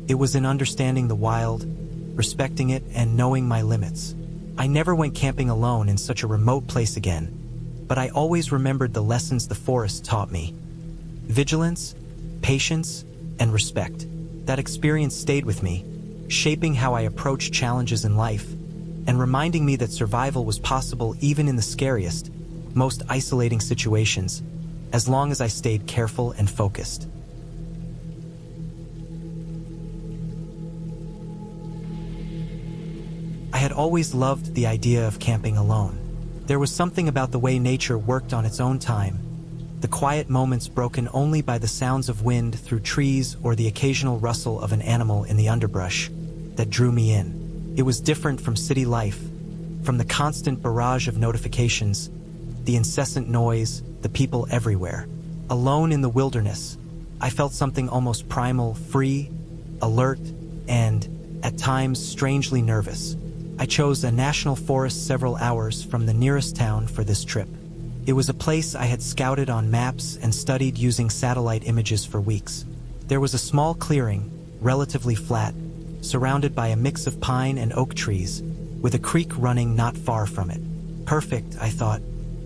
It was in understanding the wild, respecting it, and knowing my limits. I never went camping alone in such a remote place again, but I always remembered the lessons the forest taught me. Vigilance, patience, and respect. That experience stayed with me, shaping how I approach challenges in life, and reminding me that survival was possible even in the scariest, most isolating situations, as long as I stayed careful and focused. I had always loved the idea of camping alone. There was something about the way nature worked on its own time, the quiet moments broken only by the sounds of wind through trees or the occasional rustle of an animal in the underbrush, that drew me in. It was different from city life, from the constant barrage of notifications, the incessant noise, the people everywhere. Alone in the wilderness, I felt something almost primal, free, alert, and, at times, strangely nervous. I chose a national forest several hours from the nearest town for this trip. It was a place I had scouted on maps and studied using satellite images for weeks. There was a small clearing, relatively flat, surrounded by a mix of pine and oak trees, with a creek running not far from it. Perfect, I thought.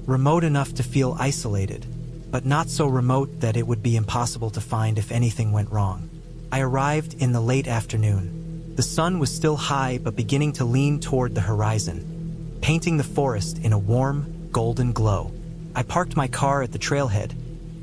Remote enough to feel isolated, but not so remote that it would be impossible to find if anything went wrong. I arrived in the late afternoon. The sun was still high but beginning to lean toward the horizon, painting the forest in a warm, golden glow. I parked my car at the trailhead,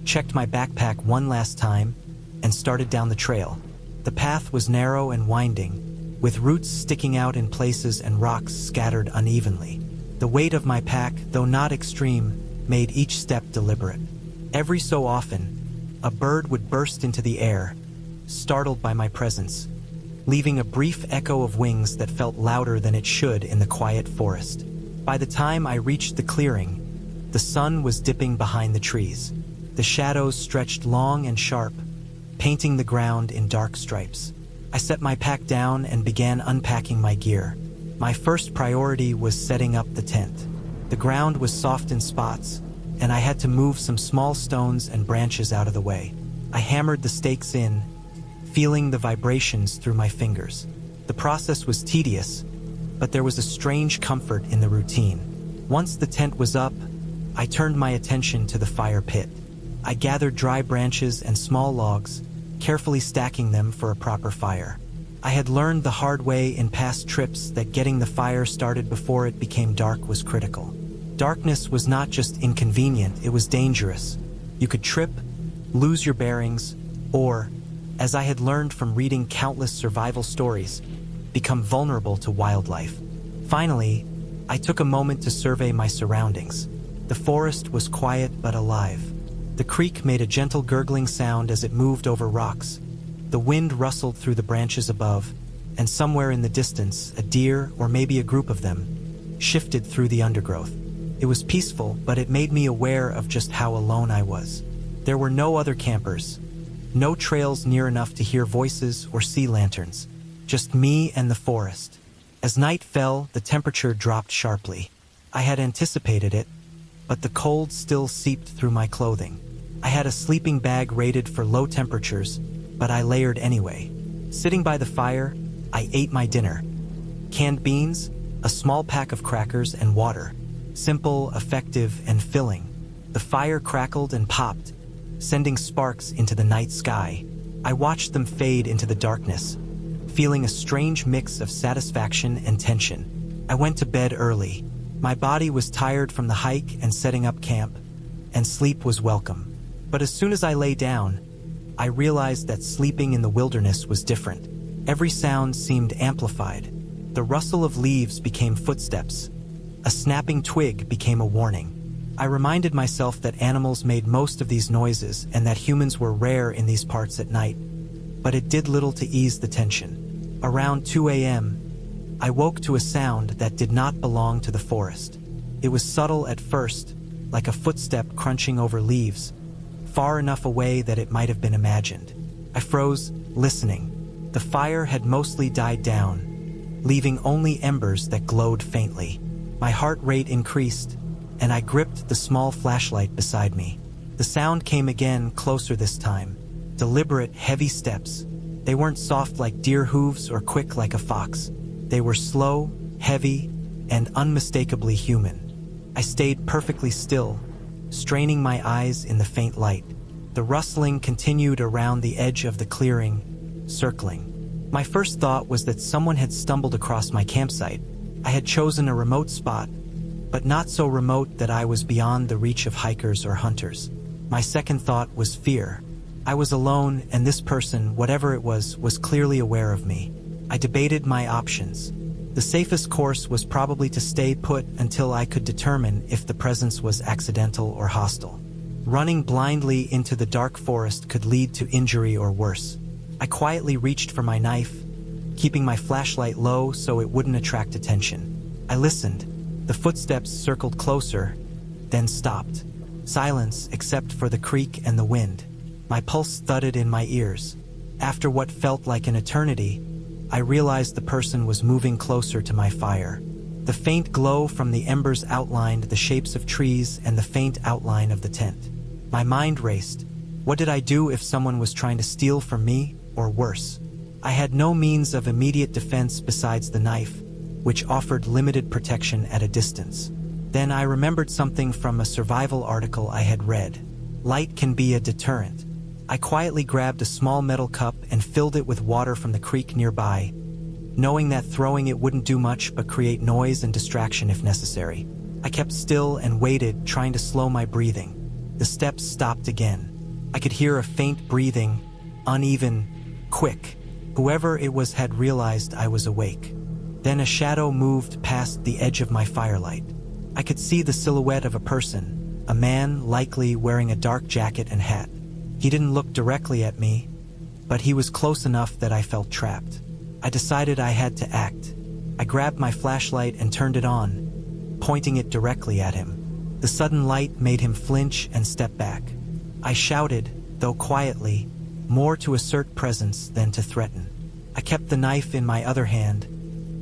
checked my backpack one last time, and started down the trail. The path was narrow and winding, with roots sticking out in places and rocks scattered unevenly. The weight of my pack, though not extreme, made each step deliberate. Every so often, a bird would burst into the air, startled by my presence, leaving a brief echo of wings that felt louder than it should in the quiet forest. By the time I reached the clearing, the sun was dipping behind the trees. The shadows stretched long and sharp, painting the ground in dark stripes. I set my pack down and began unpacking my gear. My first priority was setting up the tent. The ground was soft in spots, and I had to move some small stones and branches out of the way. I hammered the stakes in, feeling the vibrations through my fingers. The process was tedious, but there was a strange comfort in the routine. Once the tent was up, I turned my attention to the fire pit. I gathered dry branches and small logs, carefully stacking them for a proper fire. I had learned the hard way in past trips that getting the fire started before it became dark was critical. Darkness was not just inconvenient, it was dangerous. You could trip, lose your bearings, or, as I had learned from reading countless survival stories, become vulnerable to wildlife. Finally, I took a moment to survey my surroundings. The forest was quiet but alive. The creek made a gentle gurgling sound as it moved over rocks. The wind rustled through the branches above, and somewhere in the distance, a deer, or maybe a group of them, shifted through the undergrowth. It was peaceful, but it made me aware of just how alone I was. There were no other campers, no trails near enough to hear voices or see lanterns, just me and the forest. As night fell, the temperature dropped sharply. I had anticipated it, but the cold still seeped through my clothing. I had a sleeping bag rated for low temperatures, but I layered anyway. Sitting by the fire, I ate my dinner. Canned beans, a small pack of crackers, and water. Simple, effective, and filling. The fire crackled and popped, sending sparks into the night sky. I watched them fade into the darkness, feeling a strange mix of satisfaction and tension. I went to bed early. My body was tired from the hike and setting up camp, and sleep was welcome. But as soon as I lay down, I realized that sleeping in the wilderness was different. Every sound seemed amplified. The rustle of leaves became footsteps. A snapping twig became a warning. I reminded myself that animals made most of these noises and that humans were rare in these parts at night. But it did little to ease the tension. Around 2 a.m., I woke to a sound that did not belong to the forest. It was subtle at first, like a footstep crunching over leaves, far enough away that it might have been imagined. I froze, listening. The fire had mostly died down, leaving only embers that glowed faintly. My heart rate increased, and I gripped the small flashlight beside me. The sound came again, closer this time. Deliberate, heavy steps. They weren't soft like deer hooves or quick like a fox. They were slow, heavy, and unmistakably human. I stayed perfectly still, straining my eyes in the faint light. The rustling continued around the edge of the clearing, circling. My first thought was that someone had stumbled across my campsite. I had chosen a remote spot, but not so remote that I was beyond the reach of hikers or hunters. My second thought was fear. I was alone, and this person, whatever it was clearly aware of me. I debated my options. The safest course was probably to stay put until I could determine if the presence was accidental or hostile. Running blindly into the dark forest could lead to injury or worse. I quietly reached for my knife, keeping my flashlight low so it wouldn't attract attention. I listened. The footsteps circled closer, then stopped. Silence except for the creak and the wind. My pulse thudded in my ears. After what felt like an eternity, I realized the person was moving closer to my fire. The faint glow from the embers outlined the shapes of trees and the faint outline of the tent. My mind raced. What did I do if someone was trying to steal from me, or worse? I had no means of immediate defense besides the knife, which offered limited protection at a distance. Then I remembered something from a survival article I had read. Light can be a deterrent. I quietly grabbed a small metal cup and filled it with water from the creek nearby, knowing that throwing it wouldn't do much but create noise and distraction if necessary. I kept still and waited, trying to slow my breathing. The steps stopped again. I could hear a faint breathing, uneven, quick. Whoever it was had realized I was awake. Then a shadow moved past the edge of my firelight. I could see the silhouette of a person, a man likely wearing a dark jacket and hat. He didn't look directly at me, but he was close enough that I felt trapped. I decided I had to act. I grabbed my flashlight and turned it on, pointing it directly at him. The sudden light made him flinch and step back. I shouted, though quietly, more to assert presence than to threaten. I kept the knife in my other hand,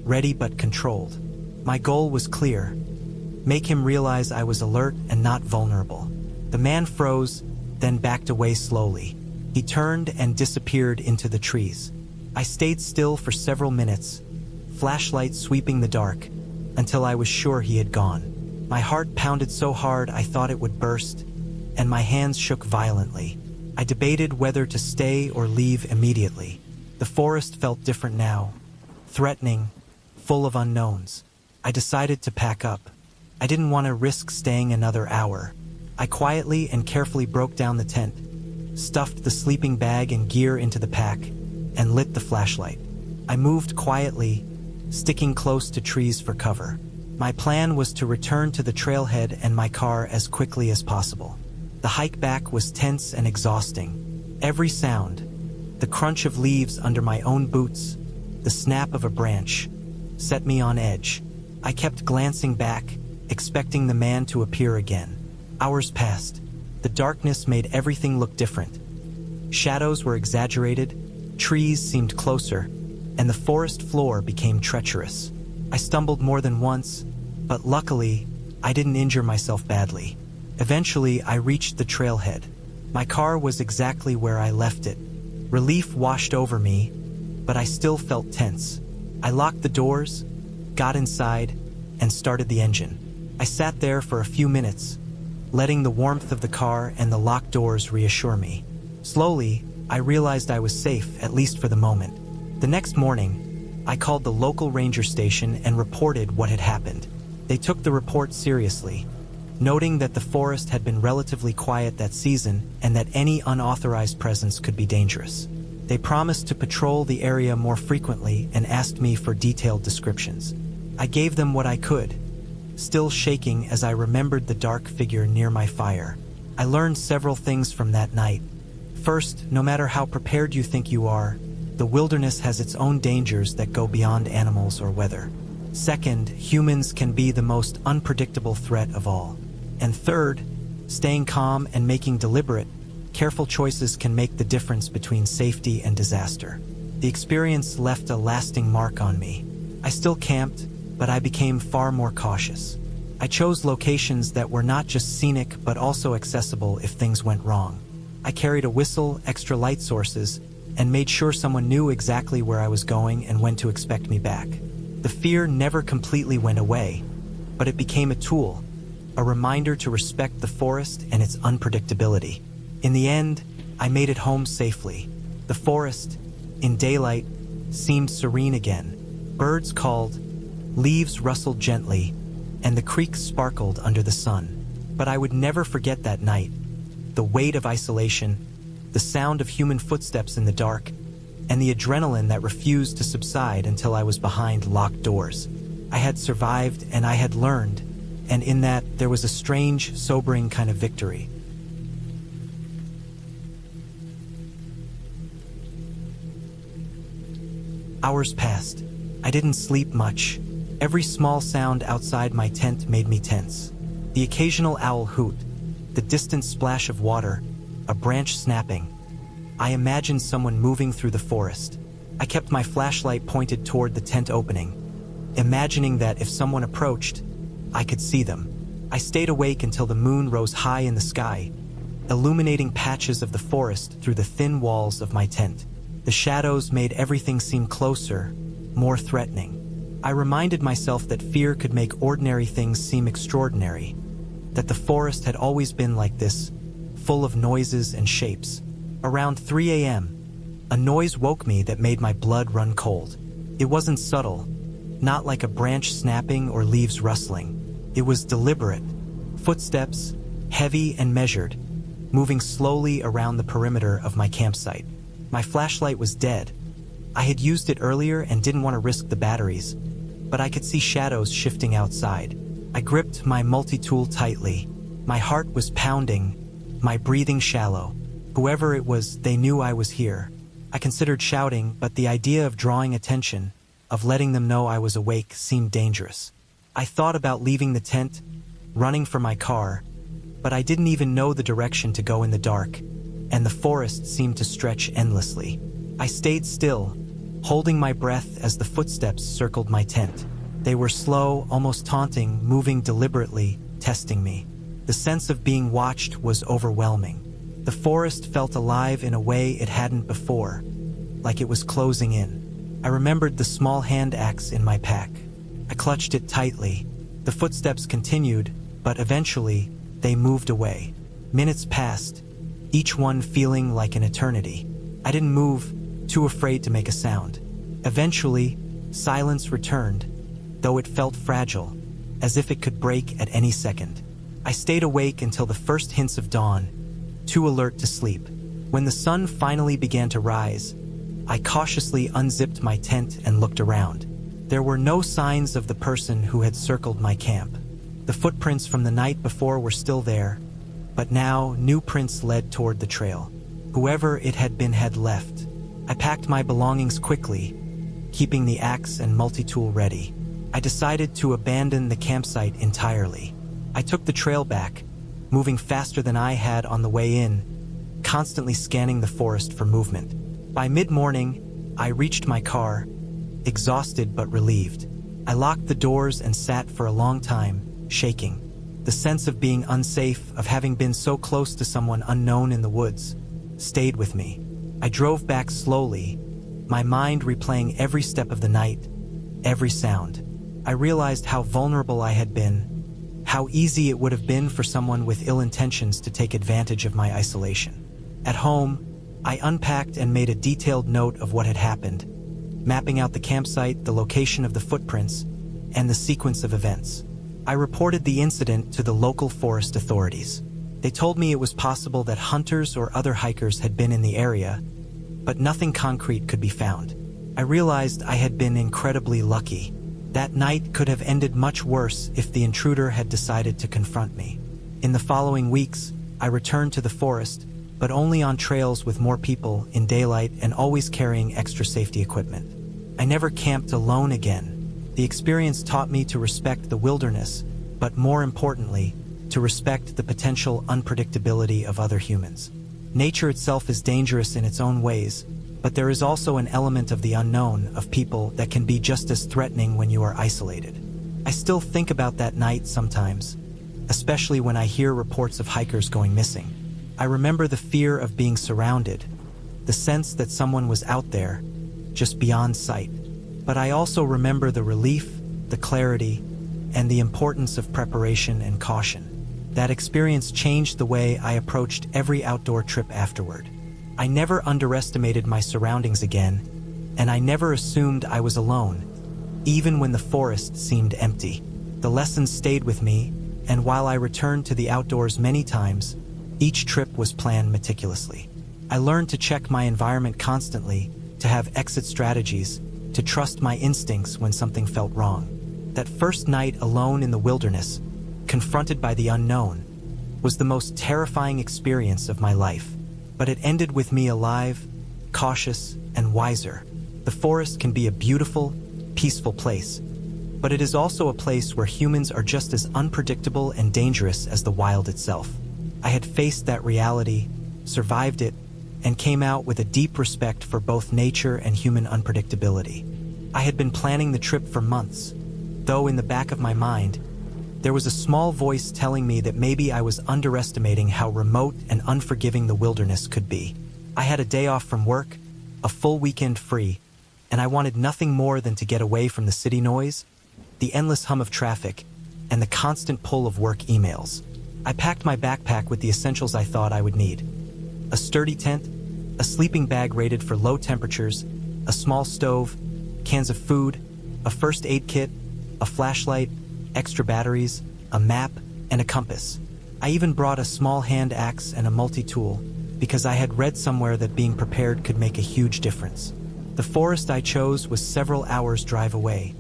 ready but controlled. My goal was clear: make him realize I was alert and not vulnerable. The man froze, then backed away slowly. He turned and disappeared into the trees. I stayed still for several minutes, flashlight sweeping the dark, until I was sure he had gone. My heart pounded so hard I thought it would burst, and my hands shook violently. I debated whether to stay or leave immediately. The forest felt different now, threatening, full of unknowns. I decided to pack up. I didn't want to risk staying another hour. I quietly and carefully broke down the tent, stuffed the sleeping bag and gear into the pack, and lit the flashlight. I moved quietly, sticking close to trees for cover. My plan was to return to the trailhead and my car as quickly as possible. The hike back was tense and exhausting. Every sound, the crunch of leaves under my own boots, the snap of a branch, set me on edge. I kept glancing back, expecting the man to appear again. Hours passed. The darkness made everything look different. Shadows were exaggerated, trees seemed closer, and the forest floor became treacherous. I stumbled more than once, but luckily, I didn't injure myself badly. Eventually, I reached the trailhead. My car was exactly where I left it. Relief washed over me, but I still felt tense. I locked the doors, got inside, and started the engine. I sat there for a few minutes, letting the warmth of the car and the locked doors reassure me. Slowly, I realized I was safe, at least for the moment. The next morning, I called the local ranger station and reported what had happened. They took the report seriously, noting that the forest had been relatively quiet that season and that any unauthorized presence could be dangerous. They promised to patrol the area more frequently and asked me for detailed descriptions. I gave them what I could, still shaking as I remembered the dark figure near my fire. I learned several things from that night. First, no matter how prepared you think you are, the wilderness has its own dangers that go beyond animals or weather. Second, humans can be the most unpredictable threat of all. And third, staying calm and making deliberate, careful choices can make the difference between safety and disaster. The experience left a lasting mark on me. I still camped, but I became far more cautious. I chose locations that were not just scenic but also accessible if things went wrong. I carried a whistle, extra light sources, and made sure someone knew exactly where I was going and when to expect me back. The fear never completely went away, but it became a tool, a reminder to respect the forest and its unpredictability. In the end, I made it home safely. The forest, in daylight, seemed serene again. Birds called, leaves rustled gently, and the creek sparkled under the sun. But I would never forget that night. The weight of isolation, the sound of human footsteps in the dark, and the adrenaline that refused to subside until I was behind locked doors. I had survived and I had learned, and in that there was a strange, sobering kind of victory. Hours passed. I didn't sleep much. Every small sound outside my tent made me tense. The occasional owl hoot, the distant splash of water, a branch snapping. I imagined someone moving through the forest. I kept my flashlight pointed toward the tent opening, imagining that if someone approached, I could see them. I stayed awake until the moon rose high in the sky, illuminating patches of the forest through the thin walls of my tent. The shadows made everything seem closer, more threatening. I reminded myself that fear could make ordinary things seem extraordinary, that the forest had always been like this, full of noises and shapes. Around 3 a.m., a noise woke me that made my blood run cold. It wasn't subtle, not like a branch snapping or leaves rustling. It was deliberate. Footsteps, heavy and measured, moving slowly around the perimeter of my campsite. My flashlight was dead. I had used it earlier and didn't want to risk the batteries, but I could see shadows shifting outside. I gripped my multi-tool tightly. My heart was pounding, my breathing shallow. Whoever it was, they knew I was here. I considered shouting, but the idea of drawing attention, of letting them know I was awake, seemed dangerous. I thought about leaving the tent, running for my car, but I didn't even know the direction to go in the dark, and the forest seemed to stretch endlessly. I stayed still, holding my breath as the footsteps circled my tent. They were slow, almost taunting, moving deliberately, testing me. The sense of being watched was overwhelming. The forest felt alive in a way it hadn't before, like it was closing in. I remembered the small hand axe in my pack. I clutched it tightly. The footsteps continued, but eventually, they moved away. Minutes passed, each one feeling like an eternity. I didn't move, too afraid to make a sound. Eventually, silence returned, though it felt fragile, as if it could break at any second. I stayed awake until the first hints of dawn, too alert to sleep. When the sun finally began to rise, I cautiously unzipped my tent and looked around. There were no signs of the person who had circled my camp. The footprints from the night before were still there, but now new prints led toward the trail. Whoever it had been had left. I packed my belongings quickly, keeping the axe and multi-tool ready. I decided to abandon the campsite entirely. I took the trail back, moving faster than I had on the way in, constantly scanning the forest for movement. By mid-morning, I reached my car, exhausted but relieved. I locked the doors and sat for a long time, shaking. The sense of being unsafe, of having been so close to someone unknown in the woods, stayed with me. I drove back slowly, my mind replaying every step of the night, every sound. I realized how vulnerable I had been, how easy it would have been for someone with ill intentions to take advantage of my isolation. At home, I unpacked and made a detailed note of what had happened, mapping out the campsite, the location of the footprints, and the sequence of events. I reported the incident to the local forest authorities. They told me it was possible that hunters or other hikers had been in the area, but nothing concrete could be found. I realized I had been incredibly lucky. That night could have ended much worse if the intruder had decided to confront me. In the following weeks, I returned to the forest, but only on trails with more people, in daylight, and always carrying extra safety equipment. I never camped alone again. The experience taught me to respect the wilderness, but more importantly, to respect the potential unpredictability of other humans. Nature itself is dangerous in its own ways, but there is also an element of the unknown, of people, that can be just as threatening when you are isolated. I still think about that night sometimes, especially when I hear reports of hikers going missing. I remember the fear of being surrounded, the sense that someone was out there, just beyond sight. But I also remember the relief, the clarity, and the importance of preparation and caution. That experience changed the way I approached every outdoor trip afterward. I never underestimated my surroundings again, and I never assumed I was alone, even when the forest seemed empty. The lessons stayed with me, and while I returned to the outdoors many times, each trip was planned meticulously. I learned to check my environment constantly, to have exit strategies, to trust my instincts when something felt wrong. That first night alone in the wilderness, confronted by the unknown, was the most terrifying experience of my life. But it ended with me alive, cautious, and wiser. The forest can be a beautiful, peaceful place, but it is also a place where humans are just as unpredictable and dangerous as the wild itself. I had faced that reality, survived it, and came out with a deep respect for both nature and human unpredictability. I had been planning the trip for months, though in the back of my mind, there was a small voice telling me that maybe I was underestimating how remote and unforgiving the wilderness could be. I had a day off from work, a full weekend free, and I wanted nothing more than to get away from the city noise, the endless hum of traffic, and the constant pull of work emails. I packed my backpack with the essentials I thought I would need: a sturdy tent, a sleeping bag rated for low temperatures, a small stove, cans of food, a first aid kit, a flashlight, extra batteries, a map, and a compass. I even brought a small hand axe and a multi-tool, because I had read somewhere that being prepared could make a huge difference. The forest I chose was several hours' drive away,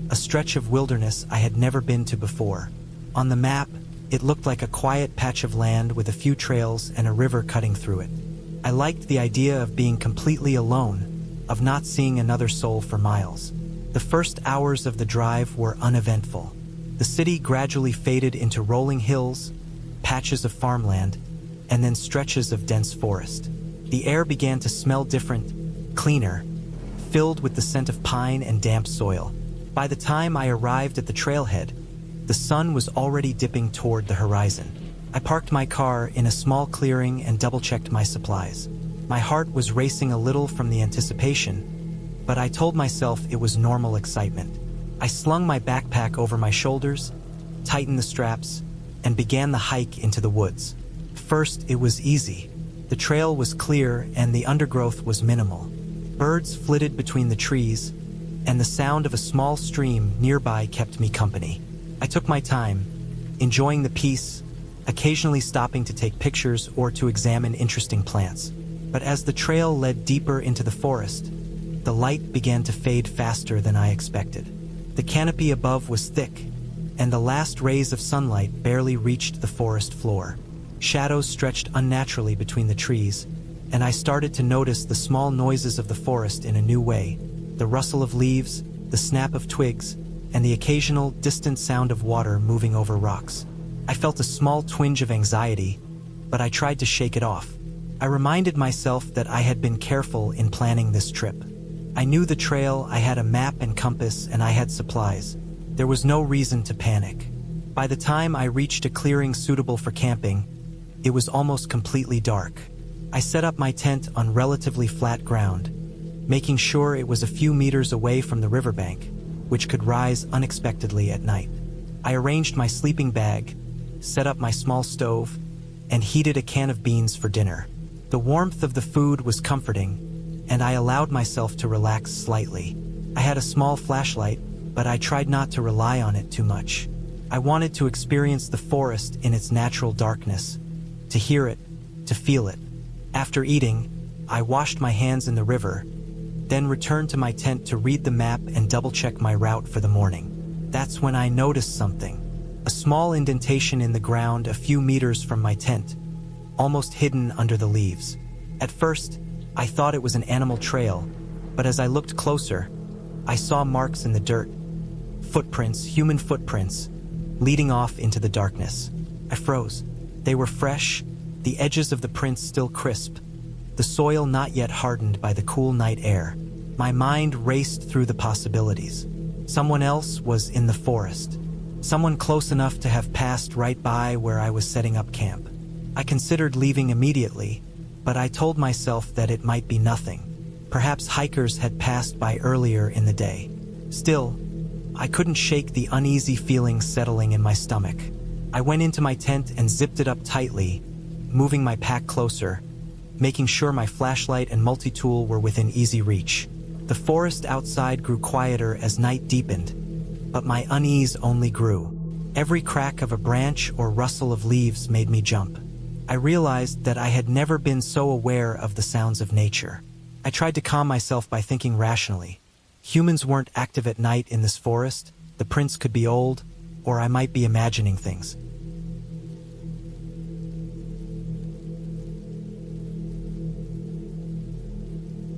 a stretch of wilderness I had never been to before. On the map, it looked like a quiet patch of land with a few trails and a river cutting through it. I liked the idea of being completely alone, of not seeing another soul for miles. The first hours of the drive were uneventful. The city gradually faded into rolling hills, patches of farmland, and then stretches of dense forest. The air began to smell different, cleaner, filled with the scent of pine and damp soil. By the time I arrived at the trailhead, the sun was already dipping toward the horizon. I parked my car in a small clearing and double-checked my supplies. My heart was racing a little from the anticipation, but I told myself it was normal excitement. I slung my backpack over my shoulders, tightened the straps, and began the hike into the woods. First, it was easy. The trail was clear and the undergrowth was minimal. Birds flitted between the trees, and the sound of a small stream nearby kept me company. I took my time, enjoying the peace, occasionally stopping to take pictures or to examine interesting plants. But as the trail led deeper into the forest, the light began to fade faster than I expected. The canopy above was thick, and the last rays of sunlight barely reached the forest floor. Shadows stretched unnaturally between the trees, and I started to notice the small noises of the forest in a new way: the rustle of leaves, the snap of twigs, and the occasional, distant sound of water moving over rocks. I felt a small twinge of anxiety, but I tried to shake it off. I reminded myself that I had been careful in planning this trip. I knew the trail, I had a map and compass, and I had supplies. There was no reason to panic. By the time I reached a clearing suitable for camping, it was almost completely dark. I set up my tent on relatively flat ground, making sure it was a few meters away from the riverbank, which could rise unexpectedly at night. I arranged my sleeping bag, set up my small stove, and heated a can of beans for dinner. The warmth of the food was comforting, and I allowed myself to relax slightly. I had a small flashlight, but I tried not to rely on it too much. I wanted to experience the forest in its natural darkness, to hear it, to feel it. After eating, I washed my hands in the river, then returned to my tent to read the map and double-check my route for the morning. That's when I noticed something. A small indentation in the ground a few meters from my tent, almost hidden under the leaves. At first, I thought it was an animal trail, but as I looked closer, I saw marks in the dirt. Footprints, human footprints, leading off into the darkness. I froze. They were fresh, the edges of the prints still crisp, the soil not yet hardened by the cool night air. My mind raced through the possibilities. Someone else was in the forest. Someone close enough to have passed right by where I was setting up camp. I considered leaving immediately, but I told myself that it might be nothing. Perhaps hikers had passed by earlier in the day. Still, I couldn't shake the uneasy feeling settling in my stomach. I went into my tent and zipped it up tightly, moving my pack closer, making sure my flashlight and multi-tool were within easy reach. The forest outside grew quieter as night deepened, but my unease only grew. Every crack of a branch or rustle of leaves made me jump. I realized that I had never been so aware of the sounds of nature. I tried to calm myself by thinking rationally. Humans weren't active at night in this forest, the prints could be old, or I might be imagining things.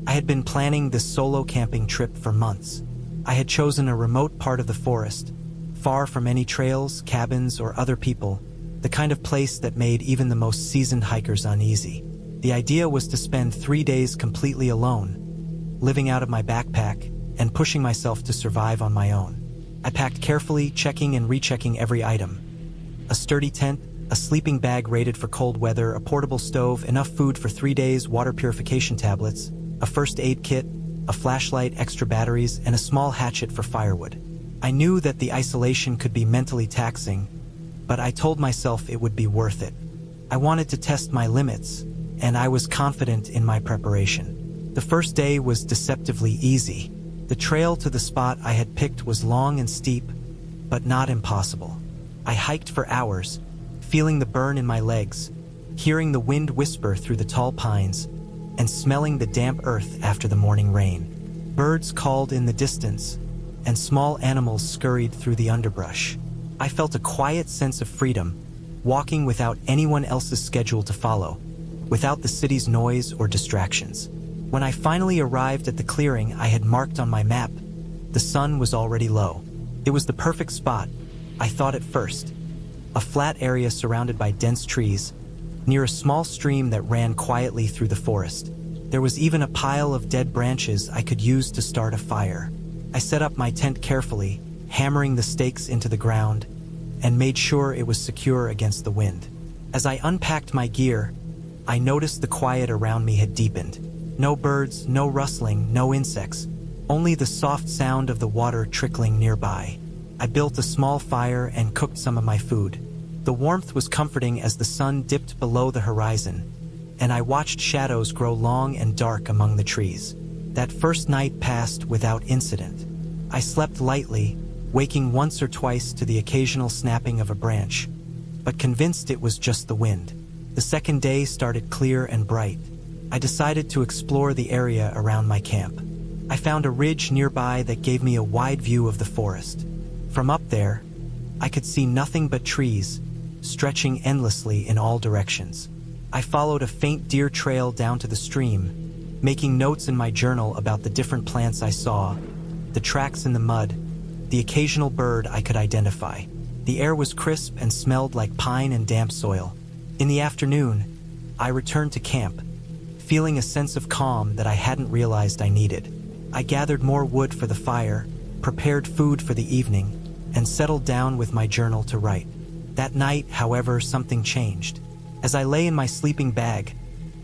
I had been planning this solo camping trip for months. I had chosen a remote part of the forest, far from any trails, cabins, or other people, the kind of place that made even the most seasoned hikers uneasy. The idea was to spend 3 days completely alone, living out of my backpack and pushing myself to survive on my own. I packed carefully, checking and rechecking every item. A sturdy tent, a sleeping bag rated for cold weather, a portable stove, enough food for 3 days, water purification tablets, a first aid kit, a flashlight, extra batteries, and a small hatchet for firewood. I knew that the isolation could be mentally taxing, but I told myself it would be worth it. I wanted to test my limits, and I was confident in my preparation. The first day was deceptively easy. The trail to the spot I had picked was long and steep, but not impossible. I hiked for hours, feeling the burn in my legs, hearing the wind whisper through the tall pines, and smelling the damp earth after the morning rain. Birds called in the distance, and small animals scurried through the underbrush. I felt a quiet sense of freedom, walking without anyone else's schedule to follow, without the city's noise or distractions. When I finally arrived at the clearing I had marked on my map, the sun was already low. It was the perfect spot, I thought at first. A flat area surrounded by dense trees, near a small stream that ran quietly through the forest. There was even a pile of dead branches I could use to start a fire. I set up my tent carefully, hammering the stakes into the ground, and made sure it was secure against the wind. As I unpacked my gear, I noticed the quiet around me had deepened. No birds, no rustling, no insects, only the soft sound of the water trickling nearby. I built a small fire and cooked some of my food. The warmth was comforting as the sun dipped below the horizon, and I watched shadows grow long and dark among the trees. That first night passed without incident. I slept lightly, waking once or twice to the occasional snapping of a branch, but convinced it was just the wind. The second day started clear and bright. I decided to explore the area around my camp. I found a ridge nearby that gave me a wide view of the forest. From up there, I could see nothing but trees, stretching endlessly in all directions. I followed a faint deer trail down to the stream, making notes in my journal about the different plants I saw, the tracks in the mud, the occasional bird I could identify. The air was crisp and smelled like pine and damp soil. In the afternoon, I returned to camp, feeling a sense of calm that I hadn't realized I needed. I gathered more wood for the fire, prepared food for the evening, and settled down with my journal to write. That night, however, something changed. As I lay in my sleeping bag,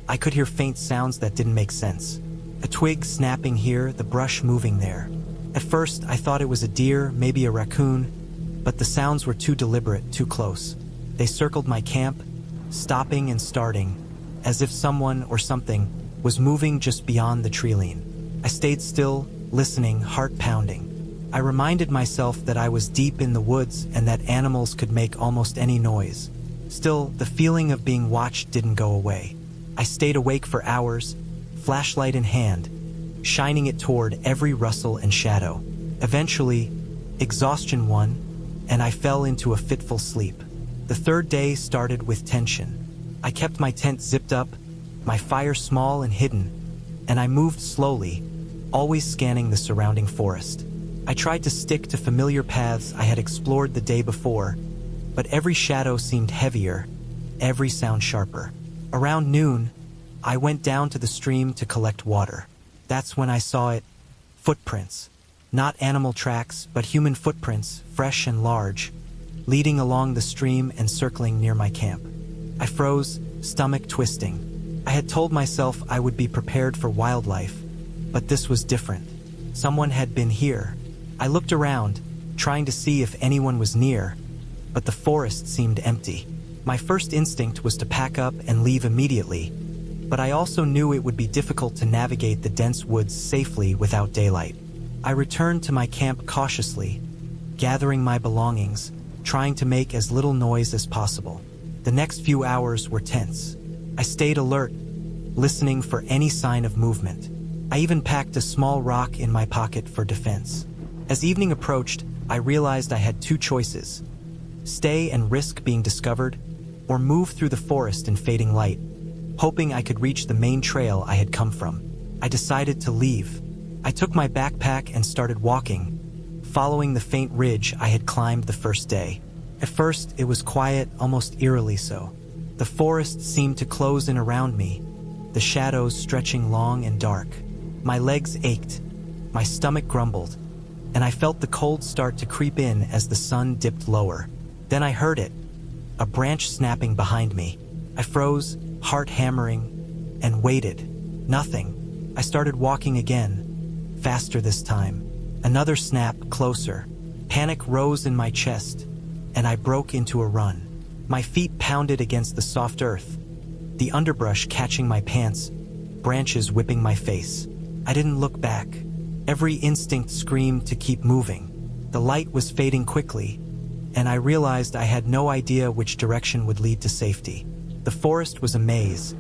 I could hear faint sounds that didn't make sense. A twig snapping here, the brush moving there. At first, I thought it was a deer, maybe a raccoon, but the sounds were too deliberate, too close. They circled my camp, stopping and starting, as if someone or something was moving just beyond the treeline. I stayed still, listening, heart pounding. I reminded myself that I was deep in the woods and that animals could make almost any noise. Still, the feeling of being watched didn't go away. I stayed awake for hours, flashlight in hand, shining it toward every rustle and shadow. Eventually, exhaustion won, and I fell into a fitful sleep. The third day started with tension. I kept my tent zipped up, my fire small and hidden, and I moved slowly, always scanning the surrounding forest. I tried to stick to familiar paths I had explored the day before, but every shadow seemed heavier, every sound sharper. Around noon, I went down to the stream to collect water. That's when I saw it. Footprints. Not animal tracks, but human footprints, fresh and large, leading along the stream and circling near my camp. I froze, stomach twisting. I had told myself I would be prepared for wildlife, but this was different. Someone had been here. I looked around, trying to see if anyone was near, but the forest seemed empty. My first instinct was to pack up and leave immediately, but I also knew it would be difficult to navigate the dense woods safely without daylight. I returned to my camp cautiously, gathering my belongings, trying to make as little noise as possible. The next few hours were tense. I stayed alert, listening for any sign of movement. I even packed a small rock in my pocket for defense. As evening approached, I realized I had two choices: stay and risk being discovered, or move through the forest in fading light, hoping I could reach the main trail I had come from. I decided to leave. I took my backpack and started walking, following the faint ridge I had climbed the first day. At first, it was quiet, almost eerily so. The forest seemed to close in around me, the shadows stretching long and dark. My legs ached, my stomach grumbled, and I felt the cold start to creep in as the sun dipped lower. Then I heard it, a branch snapping behind me. I froze, heart hammering, and waited. Nothing. I started walking again, faster this time. Another snap, closer. Panic rose in my chest, and I broke into a run. My feet pounded against the soft earth, the underbrush catching my pants, branches whipping my face. I didn't look back. Every instinct screamed to keep moving. The light was fading quickly, and I realized I had no idea which direction would lead to safety. The forest was a maze,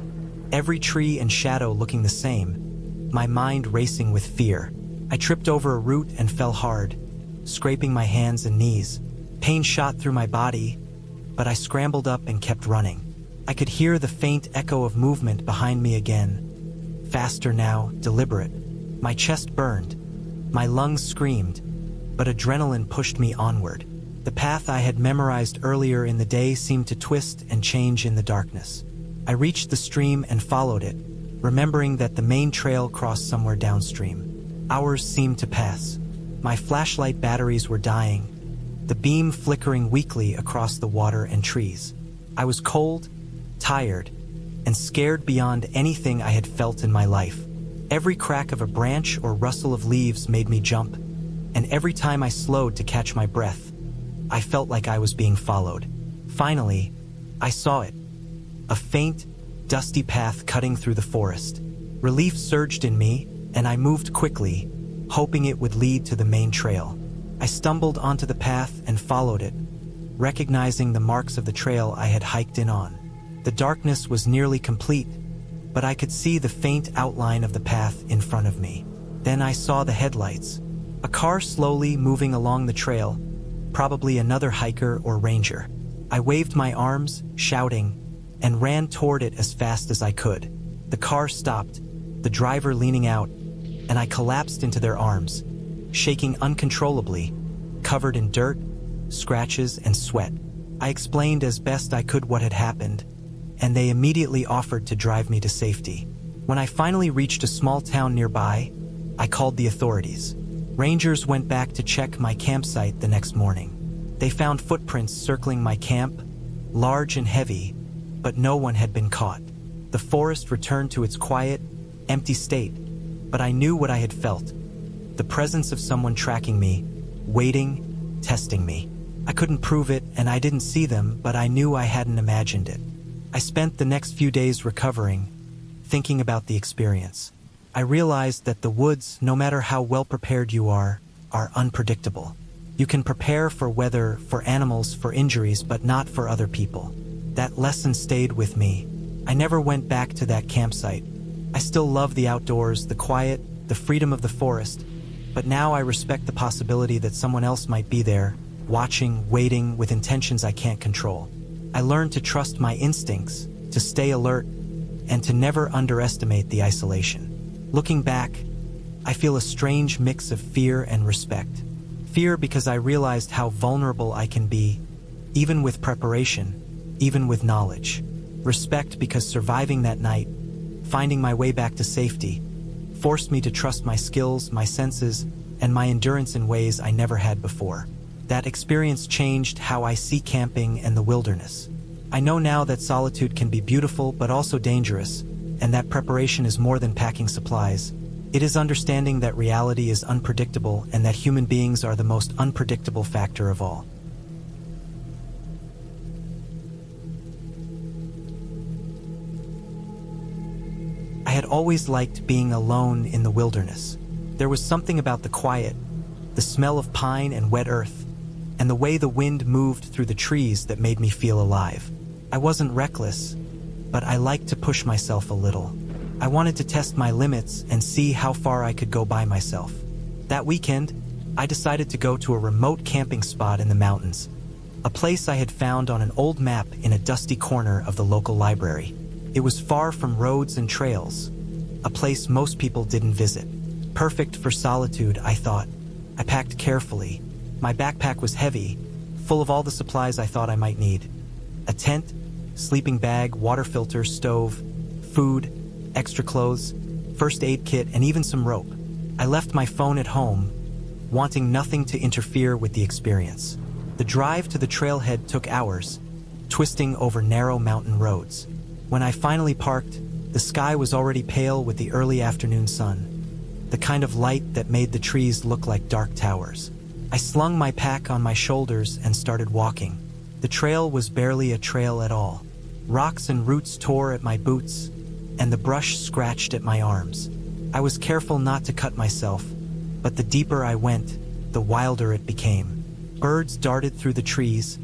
every tree and shadow looking the same, my mind racing with fear. I tripped over a root and fell hard, scraping my hands and knees. Pain shot through my body, but I scrambled up and kept running. I could hear the faint echo of movement behind me again. Faster now, deliberate. My chest burned, my lungs screamed, but adrenaline pushed me onward. The path I had memorized earlier in the day seemed to twist and change in the darkness. I reached the stream and followed it, remembering that the main trail crossed somewhere downstream. Hours seemed to pass. My flashlight batteries were dying, the beam flickering weakly across the water and trees. I was cold, tired, and scared beyond anything I had felt in my life. Every crack of a branch or rustle of leaves made me jump, and every time I slowed to catch my breath, I felt like I was being followed. Finally, I saw it. A faint, dusty path cutting through the forest. Relief surged in me, and I moved quickly, hoping it would lead to the main trail. I stumbled onto the path and followed it, recognizing the marks of the trail I had hiked in on. The darkness was nearly complete, but I could see the faint outline of the path in front of me. Then I saw the headlights. A car slowly moving along the trail, probably another hiker or ranger. I waved my arms, shouting, and ran toward it as fast as I could. The car stopped, the driver leaning out, and I collapsed into their arms, shaking uncontrollably, covered in dirt, scratches, and sweat. I explained as best I could what had happened, and they immediately offered to drive me to safety. When I finally reached a small town nearby, I called the authorities. Rangers went back to check my campsite the next morning. They found footprints circling my camp, large and heavy, but no one had been caught. The forest returned to its quiet, empty state, but I knew what I had felt. The presence of someone tracking me, waiting, testing me. I couldn't prove it, and I didn't see them, but I knew I hadn't imagined it. I spent the next few days recovering, thinking about the experience. I realized that the woods, no matter how well prepared you are unpredictable. You can prepare for weather, for animals, for injuries, but not for other people. That lesson stayed with me. I never went back to that campsite. I still love the outdoors, the quiet, the freedom of the forest, but now I respect the possibility that someone else might be there, watching, waiting, with intentions I can't control. I learned to trust my instincts, to stay alert, and to never underestimate the isolation. Looking back, I feel a strange mix of fear and respect. Fear because I realized how vulnerable I can be, even with preparation, even with knowledge. Respect because surviving that night, finding my way back to safety, forced me to trust my skills, my senses, and my endurance in ways I never had before. That experience changed how I see camping and the wilderness. I know now that solitude can be beautiful but also dangerous, and that preparation is more than packing supplies. It is understanding that reality is unpredictable and that human beings are the most unpredictable factor of all. I had always liked being alone in the wilderness. There was something about the quiet, the smell of pine and wet earth, and the way the wind moved through the trees that made me feel alive. I wasn't reckless, but I liked to push myself a little. I wanted to test my limits and see how far I could go by myself. That weekend, I decided to go to a remote camping spot in the mountains, a place I had found on an old map in a dusty corner of the local library. It was far from roads and trails, a place most people didn't visit. Perfect for solitude, I thought. I packed carefully. My backpack was heavy, full of all the supplies I thought I might need. A tent, sleeping bag, water filter, stove, food, extra clothes, first aid kit, and even some rope. I left my phone at home, wanting nothing to interfere with the experience. The drive to the trailhead took hours, twisting over narrow mountain roads. When I finally parked, the sky was already pale with the early afternoon sun, the kind of light that made the trees look like dark towers. I slung my pack on my shoulders and started walking. The trail was barely a trail at all. Rocks and roots tore at my boots, and the brush scratched at my arms. I was careful not to cut myself, but the deeper I went, the wilder it became. Birds darted through the trees,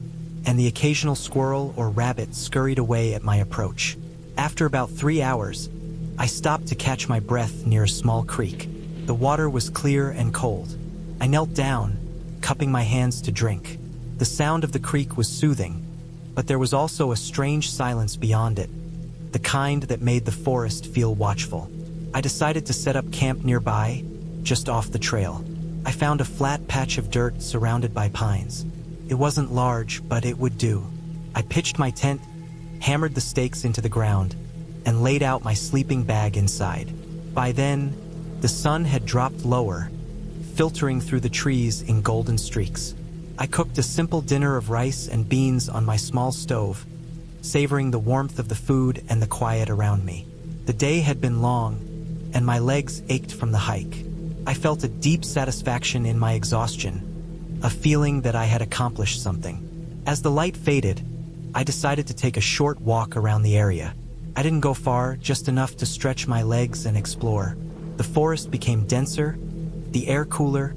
and the occasional squirrel or rabbit scurried away at my approach. After about 3 hours, I stopped to catch my breath near a small creek. The water was clear and cold. I knelt down, cupping my hands to drink. The sound of the creek was soothing, but there was also a strange silence beyond it, the kind that made the forest feel watchful. I decided to set up camp nearby, just off the trail. I found a flat patch of dirt surrounded by pines. It wasn't large, but it would do. I pitched my tent, hammered the stakes into the ground, and laid out my sleeping bag inside. By then, the sun had dropped lower, filtering through the trees in golden streaks. I cooked a simple dinner of rice and beans on my small stove, savoring the warmth of the food and the quiet around me. The day had been long, and my legs ached from the hike. I felt a deep satisfaction in my exhaustion, a feeling that I had accomplished something. As the light faded, I decided to take a short walk around the area. I didn't go far, just enough to stretch my legs and explore. The forest became denser, the air cooler,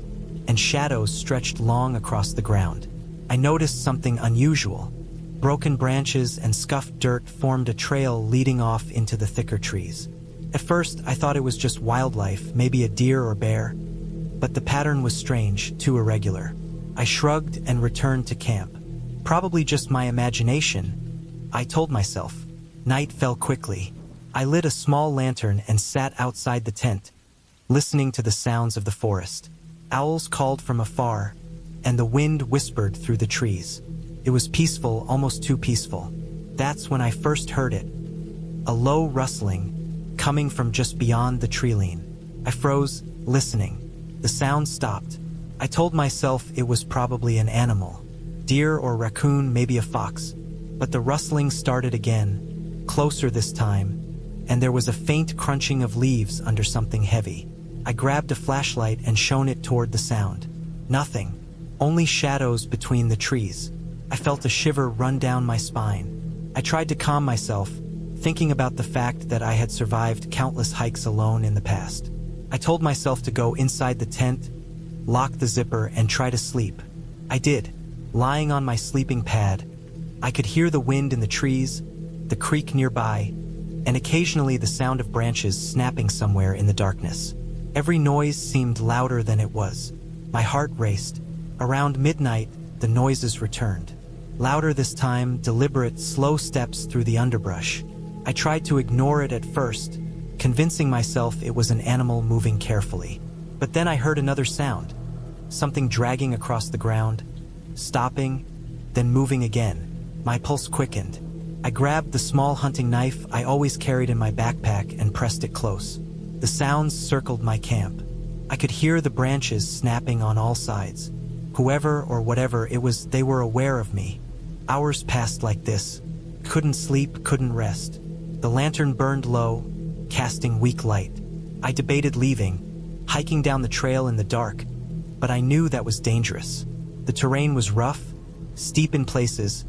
and shadows stretched long across the ground. I noticed something unusual. Broken branches and scuffed dirt formed a trail leading off into the thicker trees. At first, I thought it was just wildlife, maybe a deer or bear, but the pattern was strange, too irregular. I shrugged and returned to camp. Probably just my imagination, I told myself. Night fell quickly. I lit a small lantern and sat outside the tent, listening to the sounds of the forest. Owls called from afar, and the wind whispered through the trees. It was peaceful, almost too peaceful. That's when I first heard it. A low rustling, coming from just beyond the tree-line. I froze, listening. The sound stopped. I told myself it was probably an animal. Deer or raccoon, maybe a fox. But the rustling started again, closer this time, and there was a faint crunching of leaves under something heavy. I grabbed a flashlight and shone it toward the sound. Nothing. Only shadows between the trees. I felt a shiver run down my spine. I tried to calm myself, thinking about the fact that I had survived countless hikes alone in the past. I told myself to go inside the tent, lock the zipper, and try to sleep. I did. Lying on my sleeping pad, I could hear the wind in the trees, the creek nearby, and occasionally the sound of branches snapping somewhere in the darkness. Every noise seemed louder than it was. My heart raced. Around midnight, the noises returned. Louder this time, deliberate, slow steps through the underbrush. I tried to ignore it at first, convincing myself it was an animal moving carefully. But then I heard another sound. Something dragging across the ground, stopping, then moving again. My pulse quickened. I grabbed the small hunting knife I always carried in my backpack and pressed it close. The sounds circled my camp. I could hear the branches snapping on all sides. Whoever or whatever it was, they were aware of me. Hours passed like this. Couldn't sleep, couldn't rest. The lantern burned low, casting weak light. I debated leaving, hiking down the trail in the dark, but I knew that was dangerous. The terrain was rough, steep in places,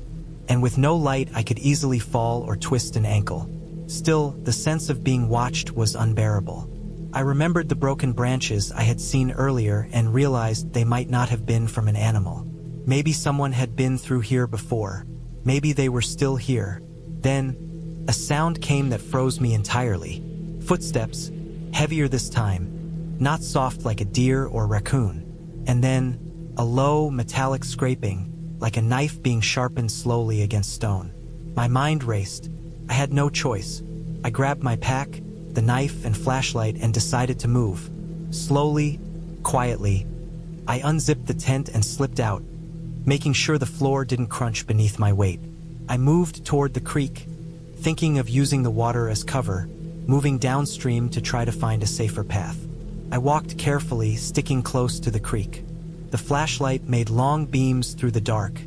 and with no light I could easily fall or twist an ankle. Still, the sense of being watched was unbearable. I remembered the broken branches I had seen earlier and realized they might not have been from an animal. Maybe someone had been through here before. Maybe they were still here. Then, a sound came that froze me entirely. Footsteps, heavier this time, not soft like a deer or raccoon. And then, a low, metallic scraping, like a knife being sharpened slowly against stone. My mind raced. I had no choice. I grabbed my pack, the knife and flashlight, and decided to move. Slowly, quietly, I unzipped the tent and slipped out, making sure the floor didn't crunch beneath my weight. I moved toward the creek, thinking of using the water as cover, moving downstream to try to find a safer path. I walked carefully, sticking close to the creek. The flashlight made long beams through the dark,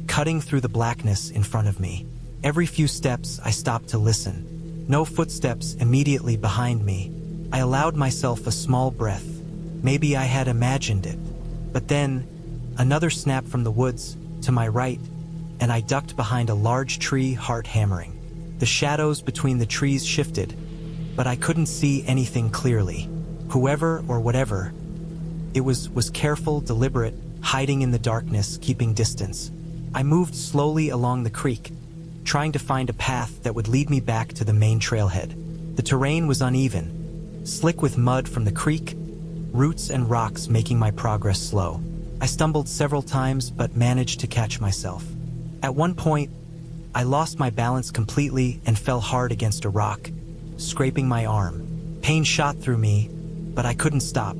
cutting through the blackness in front of me. Every few steps, I stopped to listen. No footsteps immediately behind me. I allowed myself a small breath. Maybe I had imagined it. But then, another snap from the woods, to my right, and I ducked behind a large tree, heart hammering. The shadows between the trees shifted, but I couldn't see anything clearly. Whoever or whatever it was careful, deliberate, hiding in the darkness, keeping distance. I moved slowly along the creek, trying to find a path that would lead me back to the main trailhead. The terrain was uneven, slick with mud from the creek, roots and rocks making my progress slow. I stumbled several times but managed to catch myself. At one point, I lost my balance completely and fell hard against a rock, scraping my arm. Pain shot through me, but I couldn't stop.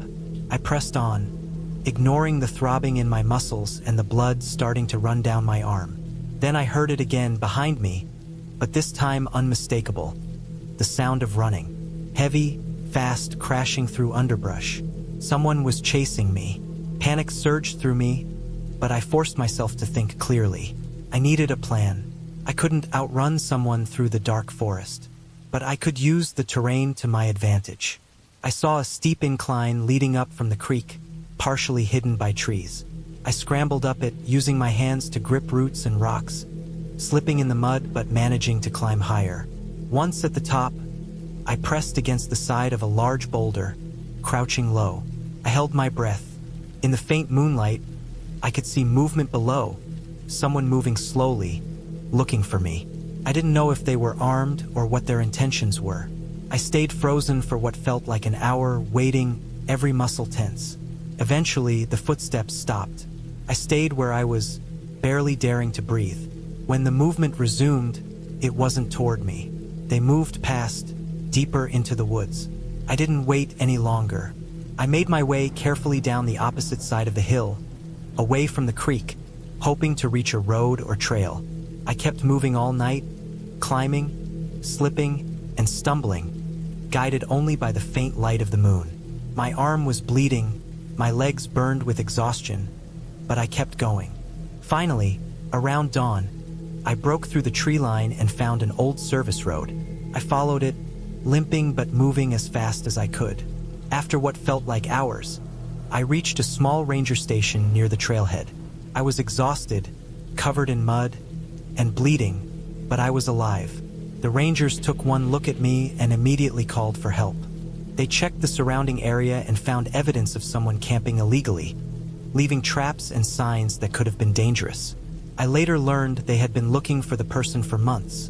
I pressed on, ignoring the throbbing in my muscles and the blood starting to run down my arm. Then I heard it again behind me, but this time unmistakable. The sound of running. Heavy, fast, crashing through underbrush. Someone was chasing me. Panic surged through me, but I forced myself to think clearly. I needed a plan. I couldn't outrun someone through the dark forest, but I could use the terrain to my advantage. I saw a steep incline leading up from the creek, partially hidden by trees. I scrambled up it, using my hands to grip roots and rocks, slipping in the mud but managing to climb higher. Once at the top, I pressed against the side of a large boulder, crouching low. I held my breath. In the faint moonlight, I could see movement below, someone moving slowly, looking for me. I didn't know if they were armed or what their intentions were. I stayed frozen for what felt like an hour, waiting, every muscle tense. Eventually, the footsteps stopped. I stayed where I was, barely daring to breathe. When the movement resumed, it wasn't toward me. They moved past, deeper into the woods. I didn't wait any longer. I made my way carefully down the opposite side of the hill, away from the creek, hoping to reach a road or trail. I kept moving all night, climbing, slipping, and stumbling, guided only by the faint light of the moon. My arm was bleeding, my legs burned with exhaustion, but I kept going. Finally, around dawn, I broke through the tree line and found an old service road. I followed it, limping but moving as fast as I could. After what felt like hours, I reached a small ranger station near the trailhead. I was exhausted, covered in mud, and bleeding, but I was alive. The rangers took one look at me and immediately called for help. They checked the surrounding area and found evidence of someone camping illegally, leaving traps and signs that could have been dangerous. I later learned they had been looking for the person for months,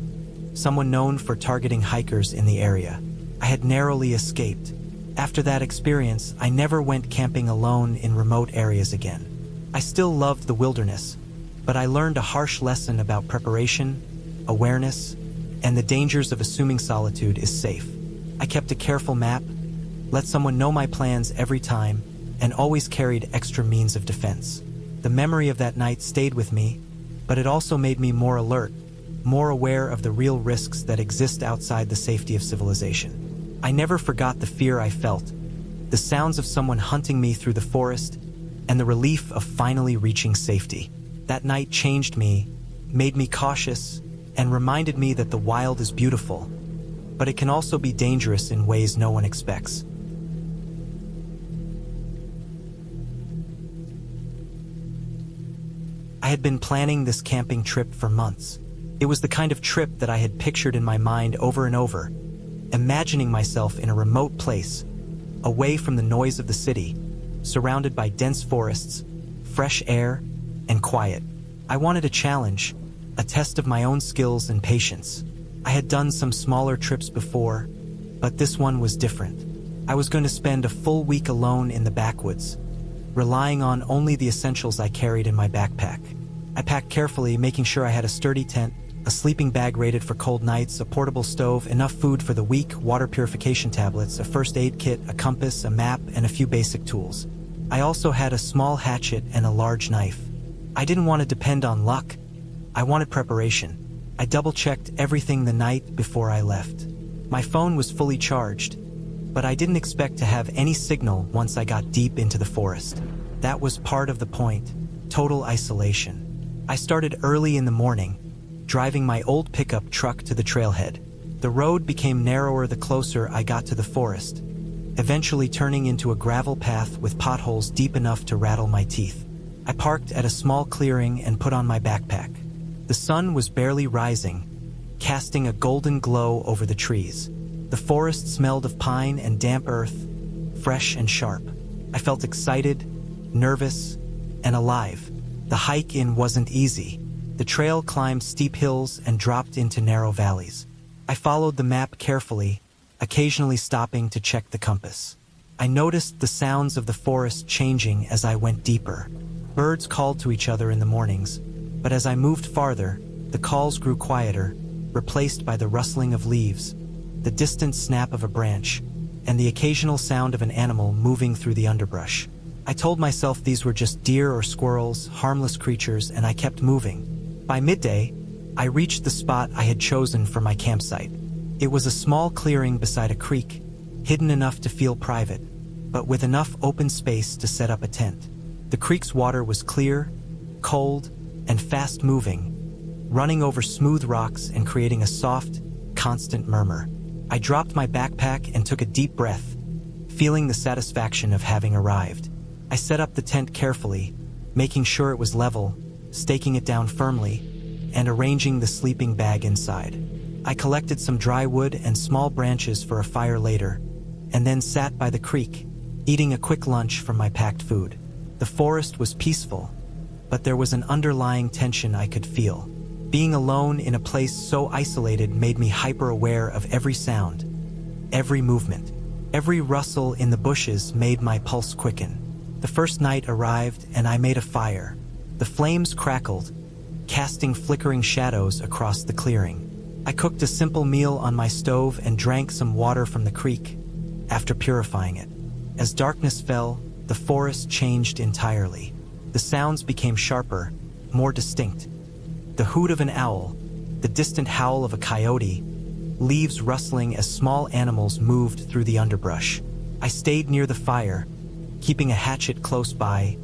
someone known for targeting hikers in the area. I had narrowly escaped. After that experience, I never went camping alone in remote areas again. I still loved the wilderness, but I learned a harsh lesson about preparation, awareness, and the dangers of assuming solitude is safe. I kept a careful map, let someone know my plans every time, and always carried extra means of defense. The memory of that night stayed with me, but it also made me more alert, more aware of the real risks that exist outside the safety of civilization. I never forgot the fear I felt, the sounds of someone hunting me through the forest, and the relief of finally reaching safety. That night changed me, made me cautious, and reminded me that the wild is beautiful, but it can also be dangerous in ways no one expects. I had been planning this camping trip for months. It was the kind of trip that I had pictured in my mind over and over, imagining myself in a remote place, away from the noise of the city, surrounded by dense forests, fresh air, and quiet. I wanted a challenge, a test of my own skills and patience. I had done some smaller trips before, but this one was different. I was going to spend a full week alone in the backwoods, relying on only the essentials I carried in my backpack. I packed carefully, making sure I had a sturdy tent, a sleeping bag rated for cold nights, a portable stove, enough food for the week, water purification tablets, a first aid kit, a compass, a map, and a few basic tools. I also had a small hatchet and a large knife. I didn't want to depend on luck. I wanted preparation. I double-checked everything the night before I left. My phone was fully charged, but I didn't expect to have any signal once I got deep into the forest. That was part of the point, total isolation. I started early in the morning, driving my old pickup truck to the trailhead. The road became narrower the closer I got to the forest, eventually turning into a gravel path with potholes deep enough to rattle my teeth. I parked at a small clearing and put on my backpack. The sun was barely rising, casting a golden glow over the trees. The forest smelled of pine and damp earth, fresh and sharp. I felt excited, nervous, and alive. The hike in wasn't easy. The trail climbed steep hills and dropped into narrow valleys. I followed the map carefully, occasionally stopping to check the compass. I noticed the sounds of the forest changing as I went deeper. Birds called to each other in the mornings, but as I moved farther, the calls grew quieter, replaced by the rustling of leaves, the distant snap of a branch, and the occasional sound of an animal moving through the underbrush. I told myself these were just deer or squirrels, harmless creatures, and I kept moving. By midday, I reached the spot I had chosen for my campsite. It was a small clearing beside a creek, hidden enough to feel private, but with enough open space to set up a tent. The creek's water was clear, cold, and fast-moving, running over smooth rocks and creating a soft, constant murmur. I dropped my backpack and took a deep breath, feeling the satisfaction of having arrived. I set up the tent carefully, making sure it was level, staking it down firmly, and arranging the sleeping bag inside. I collected some dry wood and small branches for a fire later, and then sat by the creek, eating a quick lunch from my packed food. The forest was peaceful, but there was an underlying tension I could feel. Being alone in a place so isolated made me hyper-aware of every sound, every movement. Every rustle in the bushes made my pulse quicken. The first night arrived and I made a fire. The flames crackled, casting flickering shadows across the clearing. I cooked a simple meal on my stove and drank some water from the creek, after purifying it. As darkness fell, the forest changed entirely. The sounds became sharper, more distinct. The hoot of an owl, the distant howl of a coyote, leaves rustling as small animals moved through the underbrush. I stayed near the fire, keeping a hatchet close by,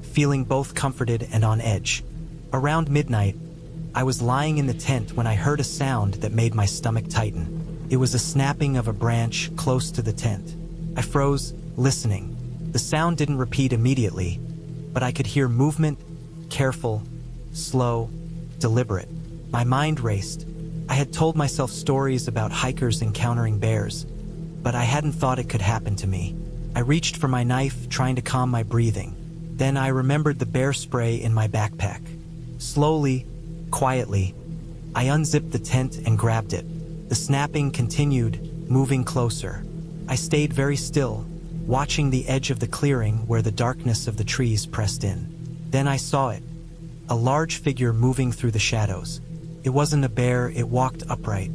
feeling both comforted and on edge. Around midnight, I was lying in the tent when I heard a sound that made my stomach tighten. It was a snapping of a branch close to the tent. I froze, listening. The sound didn't repeat immediately, but I could hear movement, careful, slow, deliberate. My mind raced. I had told myself stories about hikers encountering bears, but I hadn't thought it could happen to me. I reached for my knife, trying to calm my breathing. Then I remembered the bear spray in my backpack. Slowly, quietly, I unzipped the tent and grabbed it. The snapping continued, moving closer. I stayed very still, watching the edge of the clearing where the darkness of the trees pressed in. Then I saw it, a large figure moving through the shadows. It wasn't a bear, it walked upright.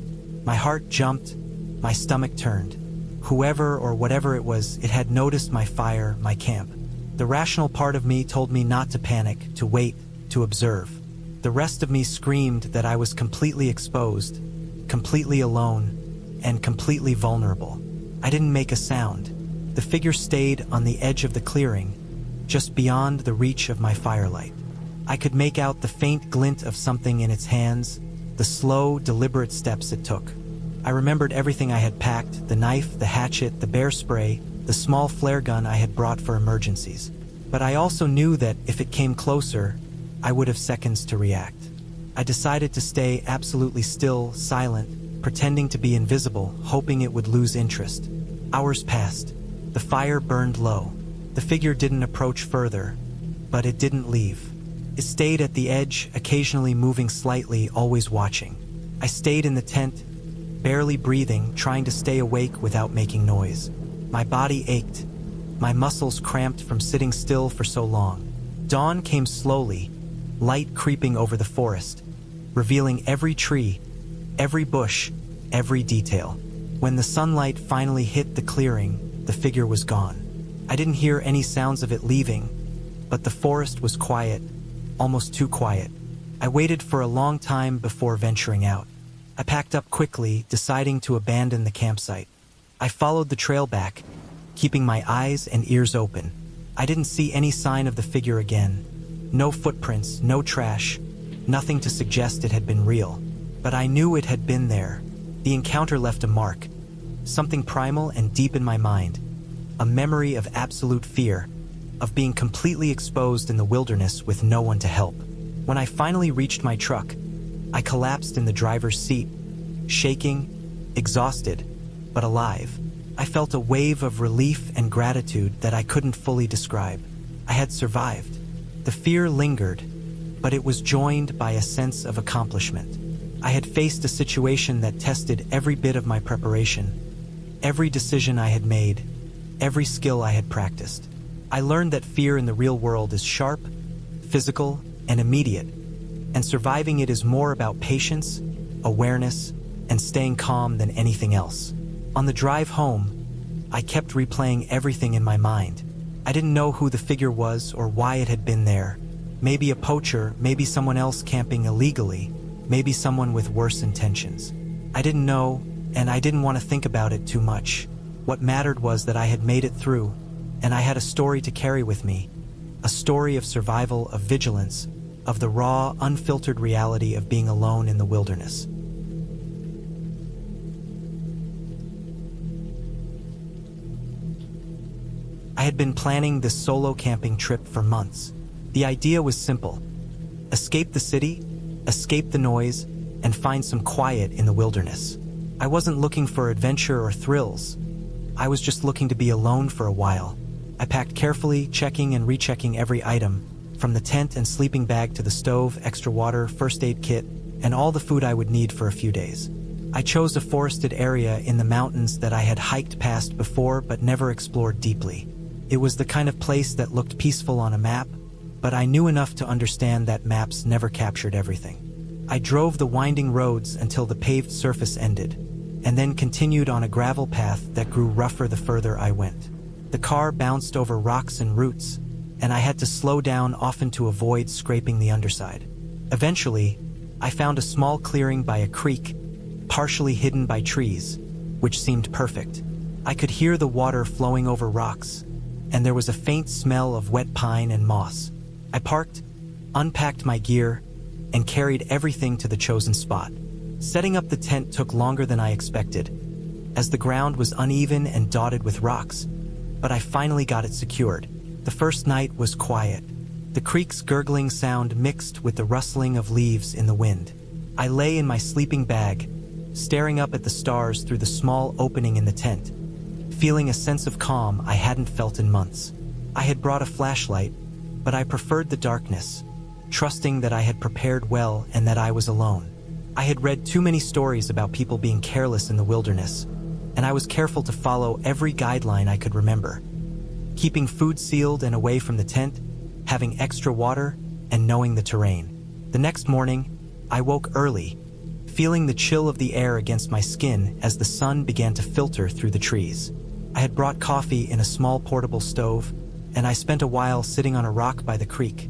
My heart jumped, my stomach turned. Whoever or whatever it was, it had noticed my fire, my camp. The rational part of me told me not to panic, to wait, to observe. The rest of me screamed that I was completely exposed, completely alone, and completely vulnerable. I didn't make a sound. The figure stayed on the edge of the clearing, just beyond the reach of my firelight. I could make out the faint glint of something in its hands, the slow, deliberate steps it took. I remembered everything I had packed, the knife, the hatchet, the bear spray, the small flare gun I had brought for emergencies. But I also knew that if it came closer, I would have seconds to react. I decided to stay absolutely still, silent, pretending to be invisible, hoping it would lose interest. Hours passed. The fire burned low. The figure didn't approach further, but it didn't leave. It stayed at the edge, occasionally moving slightly, always watching. I stayed in the tent, barely breathing, trying to stay awake without making noise. My body ached. My muscles cramped from sitting still for so long. Dawn came slowly, light creeping over the forest, revealing every tree, every bush, every detail. When the sunlight finally hit the clearing, the figure was gone. I didn't hear any sounds of it leaving, but the forest was quiet, almost too quiet. I waited for a long time before venturing out. I packed up quickly, deciding to abandon the campsite. I followed the trail back, keeping my eyes and ears open. I didn't see any sign of the figure again. No footprints, no trash, nothing to suggest it had been real. But I knew it had been there. The encounter left a mark, something primal and deep in my mind. A memory of absolute fear, of being completely exposed in the wilderness with no one to help. When I finally reached my truck, I collapsed in the driver's seat, shaking, exhausted, but alive. I felt a wave of relief and gratitude that I couldn't fully describe. I had survived. The fear lingered, but it was joined by a sense of accomplishment. I had faced a situation that tested every bit of my preparation, every decision I had made, every skill I had practiced. I learned that fear in the real world is sharp, physical, and immediate, and surviving it is more about patience, awareness, and staying calm than anything else. On the drive home, I kept replaying everything in my mind. I didn't know who the figure was or why it had been there. Maybe a poacher, maybe someone else camping illegally, maybe someone with worse intentions. I didn't know, and I didn't want to think about it too much. What mattered was that I had made it through, and I had a story to carry with me. A story of survival, of vigilance, of the raw, unfiltered reality of being alone in the wilderness. I had been planning this solo camping trip for months. The idea was simple: escape the city, escape the noise, and find some quiet in the wilderness. I wasn't looking for adventure or thrills. I was just looking to be alone for a while. I packed carefully, checking and rechecking every item, from the tent and sleeping bag to the stove, extra water, first aid kit, and all the food I would need for a few days. I chose a forested area in the mountains that I had hiked past before but never explored deeply. It was the kind of place that looked peaceful on a map, but I knew enough to understand that maps never captured everything. I drove the winding roads until the paved surface ended, and then continued on a gravel path that grew rougher the further I went. The car bounced over rocks and roots, and I had to slow down often to avoid scraping the underside. Eventually, I found a small clearing by a creek, partially hidden by trees, which seemed perfect. I could hear the water flowing over rocks, and there was a faint smell of wet pine and moss. I parked, unpacked my gear, and carried everything to the chosen spot. Setting up the tent took longer than I expected, as the ground was uneven and dotted with rocks, but I finally got it secured. The first night was quiet. The creek's gurgling sound mixed with the rustling of leaves in the wind. I lay in my sleeping bag, staring up at the stars through the small opening in the tent, feeling a sense of calm I hadn't felt in months. I had brought a flashlight, but I preferred the darkness, trusting that I had prepared well and that I was alone. I had read too many stories about people being careless in the wilderness, and I was careful to follow every guideline I could remember. Keeping food sealed and away from the tent, having extra water, and knowing the terrain. The next morning, I woke early, feeling the chill of the air against my skin as the sun began to filter through the trees. I had brought coffee in a small portable stove, and I spent a while sitting on a rock by the creek,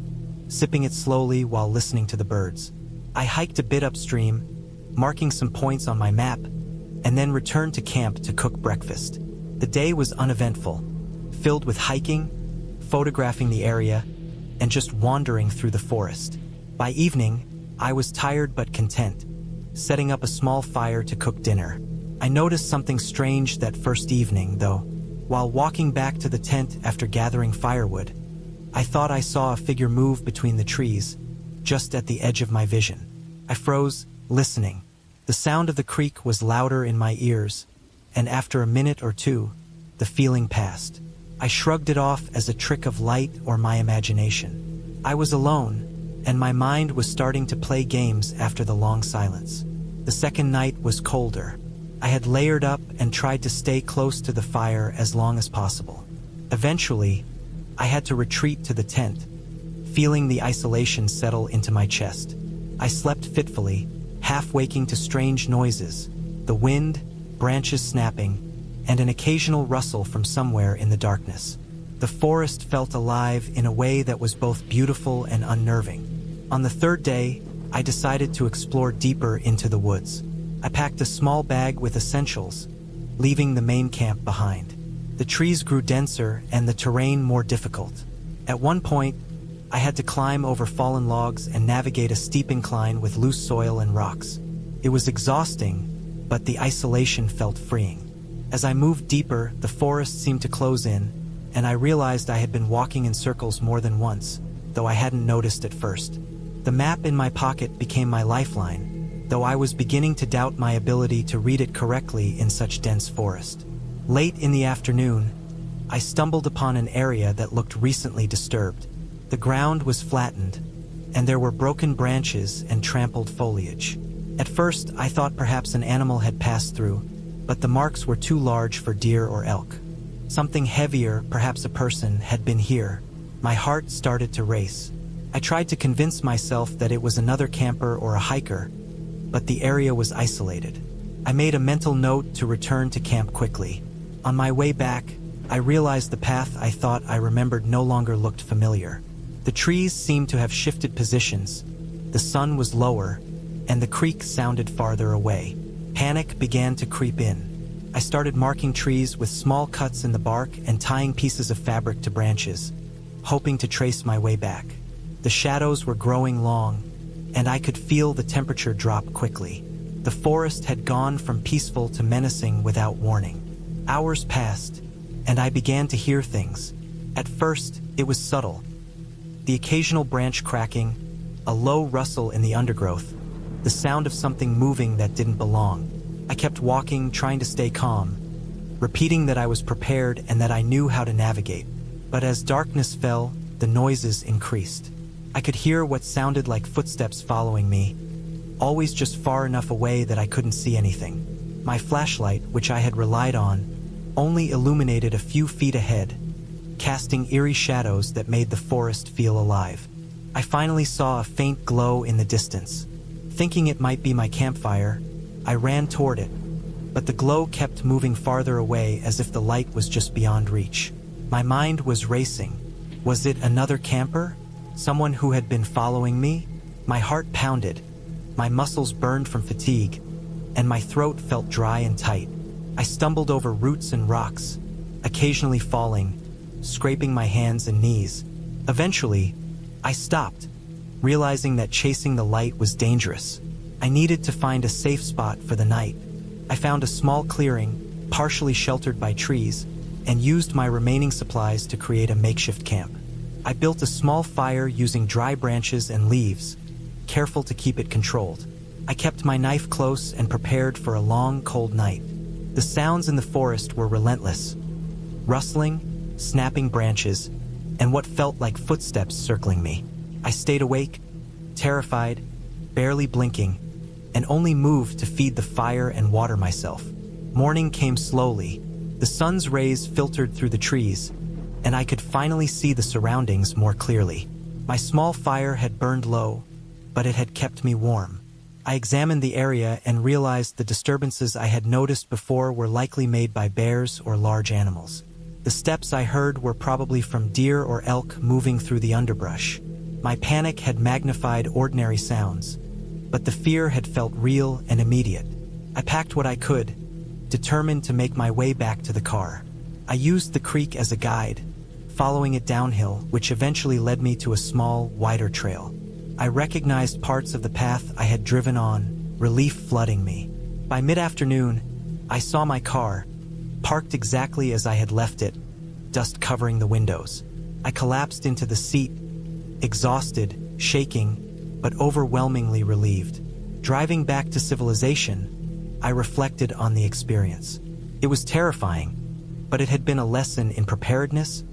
sipping it slowly while listening to the birds. I hiked a bit upstream, marking some points on my map, and then returned to camp to cook breakfast. The day was uneventful, filled with hiking, photographing the area, and just wandering through the forest. By evening, I was tired but content, setting up a small fire to cook dinner. I noticed something strange that first evening, though. While walking back to the tent after gathering firewood, I thought I saw a figure move between the trees, just at the edge of my vision. I froze, listening. The sound of the creek was louder in my ears, and after a minute or two, the feeling passed. I shrugged it off as a trick of light or my imagination. I was alone, and my mind was starting to play games after the long silence. The second night was colder. I had layered up and tried to stay close to the fire as long as possible. Eventually, I had to retreat to the tent, feeling the isolation settle into my chest. I slept fitfully, half waking to strange noises, the wind, branches snapping, and an occasional rustle from somewhere in the darkness. The forest felt alive in a way that was both beautiful and unnerving. On the third day, I decided to explore deeper into the woods. I packed a small bag with essentials, leaving the main camp behind. The trees grew denser and the terrain more difficult. At one point, I had to climb over fallen logs and navigate a steep incline with loose soil and rocks. It was exhausting, but the isolation felt freeing. As I moved deeper, the forest seemed to close in, and I realized I had been walking in circles more than once, though I hadn't noticed at first. The map in my pocket became my lifeline, though I was beginning to doubt my ability to read it correctly in such dense forest. Late in the afternoon, I stumbled upon an area that looked recently disturbed. The ground was flattened, and there were broken branches and trampled foliage. At first, I thought perhaps an animal had passed through, but the marks were too large for deer or elk. Something heavier, perhaps a person, had been here. My heart started to race. I tried to convince myself that it was another camper or a hiker, but the area was isolated. I made a mental note to return to camp quickly. On my way back, I realized the path I thought I remembered no longer looked familiar. The trees seemed to have shifted positions, the sun was lower, and the creek sounded farther away. Panic began to creep in. I started marking trees with small cuts in the bark and tying pieces of fabric to branches, hoping to trace my way back. The shadows were growing long, and I could feel the temperature drop quickly. The forest had gone from peaceful to menacing without warning. Hours passed, and I began to hear things. At first, it was subtle. The occasional branch cracking, a low rustle in the undergrowth, the sound of something moving that didn't belong. I kept walking, trying to stay calm, repeating that I was prepared and that I knew how to navigate. But as darkness fell, the noises increased. I could hear what sounded like footsteps following me, always just far enough away that I couldn't see anything. My flashlight, which I had relied on, only illuminated a few feet ahead, casting eerie shadows that made the forest feel alive. I finally saw a faint glow in the distance. Thinking it might be my campfire, I ran toward it, but the glow kept moving farther away as if the light was just beyond reach. My mind was racing, Was it another camper? Someone who had been following me? My heart pounded, my muscles burned from fatigue, and my throat felt dry and tight. I stumbled over roots and rocks, occasionally falling, scraping my hands and knees. Eventually, I stopped, realizing that chasing the light was dangerous. I needed to find a safe spot for the night. I found a small clearing, partially sheltered by trees, and used my remaining supplies to create a makeshift camp. I built a small fire using dry branches and leaves, careful to keep it controlled. I kept my knife close and prepared for a long, cold night. The sounds in the forest were relentless. Rustling, snapping branches, and what felt like footsteps circling me. I stayed awake, terrified, barely blinking, and only moved to feed the fire and water myself. Morning came slowly. The sun's rays filtered through the trees, and I could finally see the surroundings more clearly. My small fire had burned low, but it had kept me warm. I examined the area and realized the disturbances I had noticed before were likely made by bears or large animals. The steps I heard were probably from deer or elk moving through the underbrush. My panic had magnified ordinary sounds, but the fear had felt real and immediate. I packed what I could, determined to make my way back to the car. I used the creek as a guide, following it downhill, which eventually led me to a small, wider trail. I recognized parts of the path I had driven on, relief flooding me. By mid-afternoon, I saw my car, parked exactly as I had left it, dust covering the windows. I collapsed into the seat, exhausted, shaking, but overwhelmingly relieved. Driving back to civilization, I reflected on the experience. It was terrifying, but it had been a lesson in preparedness,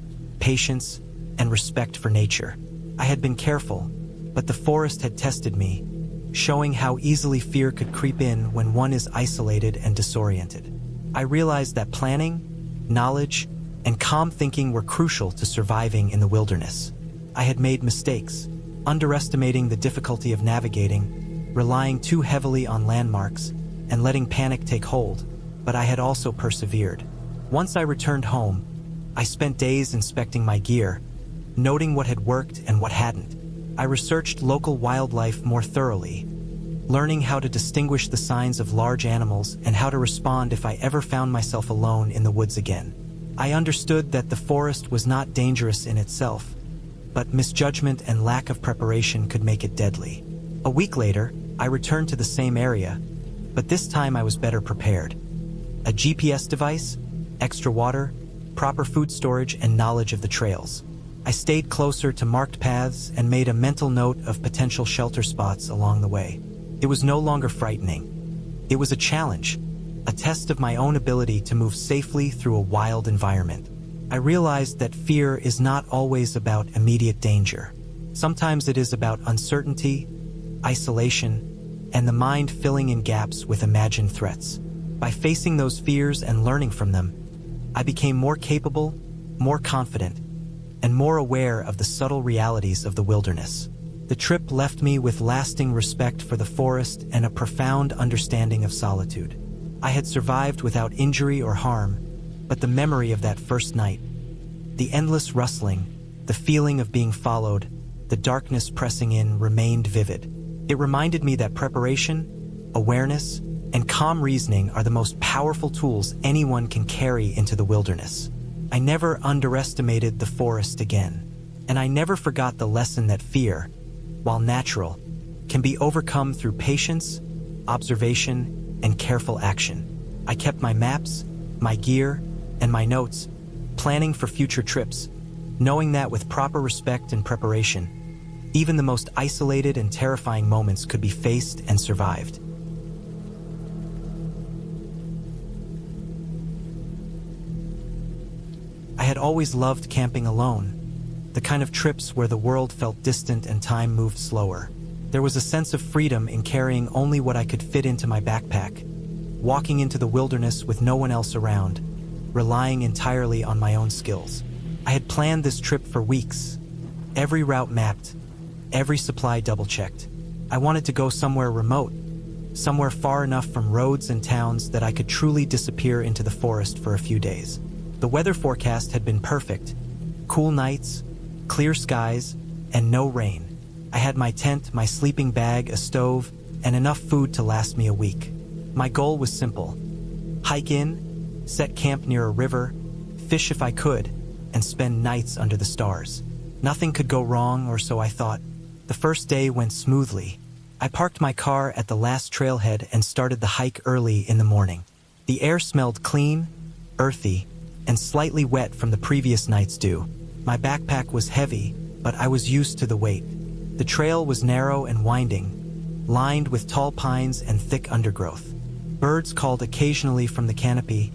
patience, and respect for nature. I had been careful, but the forest had tested me, showing how easily fear could creep in when one is isolated and disoriented. I realized that planning, knowledge, and calm thinking were crucial to surviving in the wilderness. I had made mistakes, underestimating the difficulty of navigating, relying too heavily on landmarks, and letting panic take hold, but I had also persevered. Once I returned home, I spent days inspecting my gear, noting what had worked and what hadn't. I researched local wildlife more thoroughly, learning how to distinguish the signs of large animals and how to respond if I ever found myself alone in the woods again. I understood that the forest was not dangerous in itself, but misjudgment and lack of preparation could make it deadly. A week later, I returned to the same area, but this time I was better prepared. A GPS device, extra water, proper food storage, and knowledge of the trails. I stayed closer to marked paths and made a mental note of potential shelter spots along the way. It was no longer frightening. It was a challenge, a test of my own ability to move safely through a wild environment. I realized that fear is not always about immediate danger. Sometimes it is about uncertainty, isolation, and the mind filling in gaps with imagined threats. By facing those fears and learning from them, I became more capable, more confident, and more aware of the subtle realities of the wilderness. The trip left me with lasting respect for the forest and a profound understanding of solitude. I had survived without injury or harm, but the memory of that first night, the endless rustling, the feeling of being followed, the darkness pressing in remained vivid. It reminded me that preparation, awareness, and calm reasoning are the most powerful tools anyone can carry into the wilderness. I never underestimated the forest again, and I never forgot the lesson that fear, while natural, can be overcome through patience, observation, and careful action. I kept my maps, my gear, and my notes, planning for future trips, knowing that with proper respect and preparation, even the most isolated and terrifying moments could be faced and survived. I had always loved camping alone, the kind of trips where the world felt distant and time moved slower. There was a sense of freedom in carrying only what I could fit into my backpack, walking into the wilderness with no one else around, relying entirely on my own skills. I had planned this trip for weeks, every route mapped, every supply double-checked. I wanted to go somewhere remote, somewhere far enough from roads and towns that I could truly disappear into the forest for a few days. The weather forecast had been perfect: cool nights, clear skies, and no rain. I had my tent, my sleeping bag, a stove, and enough food to last me a week. My goal was simple: hike in, set camp near a river, fish if I could, and spend nights under the stars. Nothing could go wrong, or so I thought. The first day went smoothly. I parked my car at the last trailhead and started the hike early in the morning. The air smelled clean, earthy, and slightly wet from the previous night's dew. My backpack was heavy, but I was used to the weight. The trail was narrow and winding, lined with tall pines and thick undergrowth. Birds called occasionally from the canopy,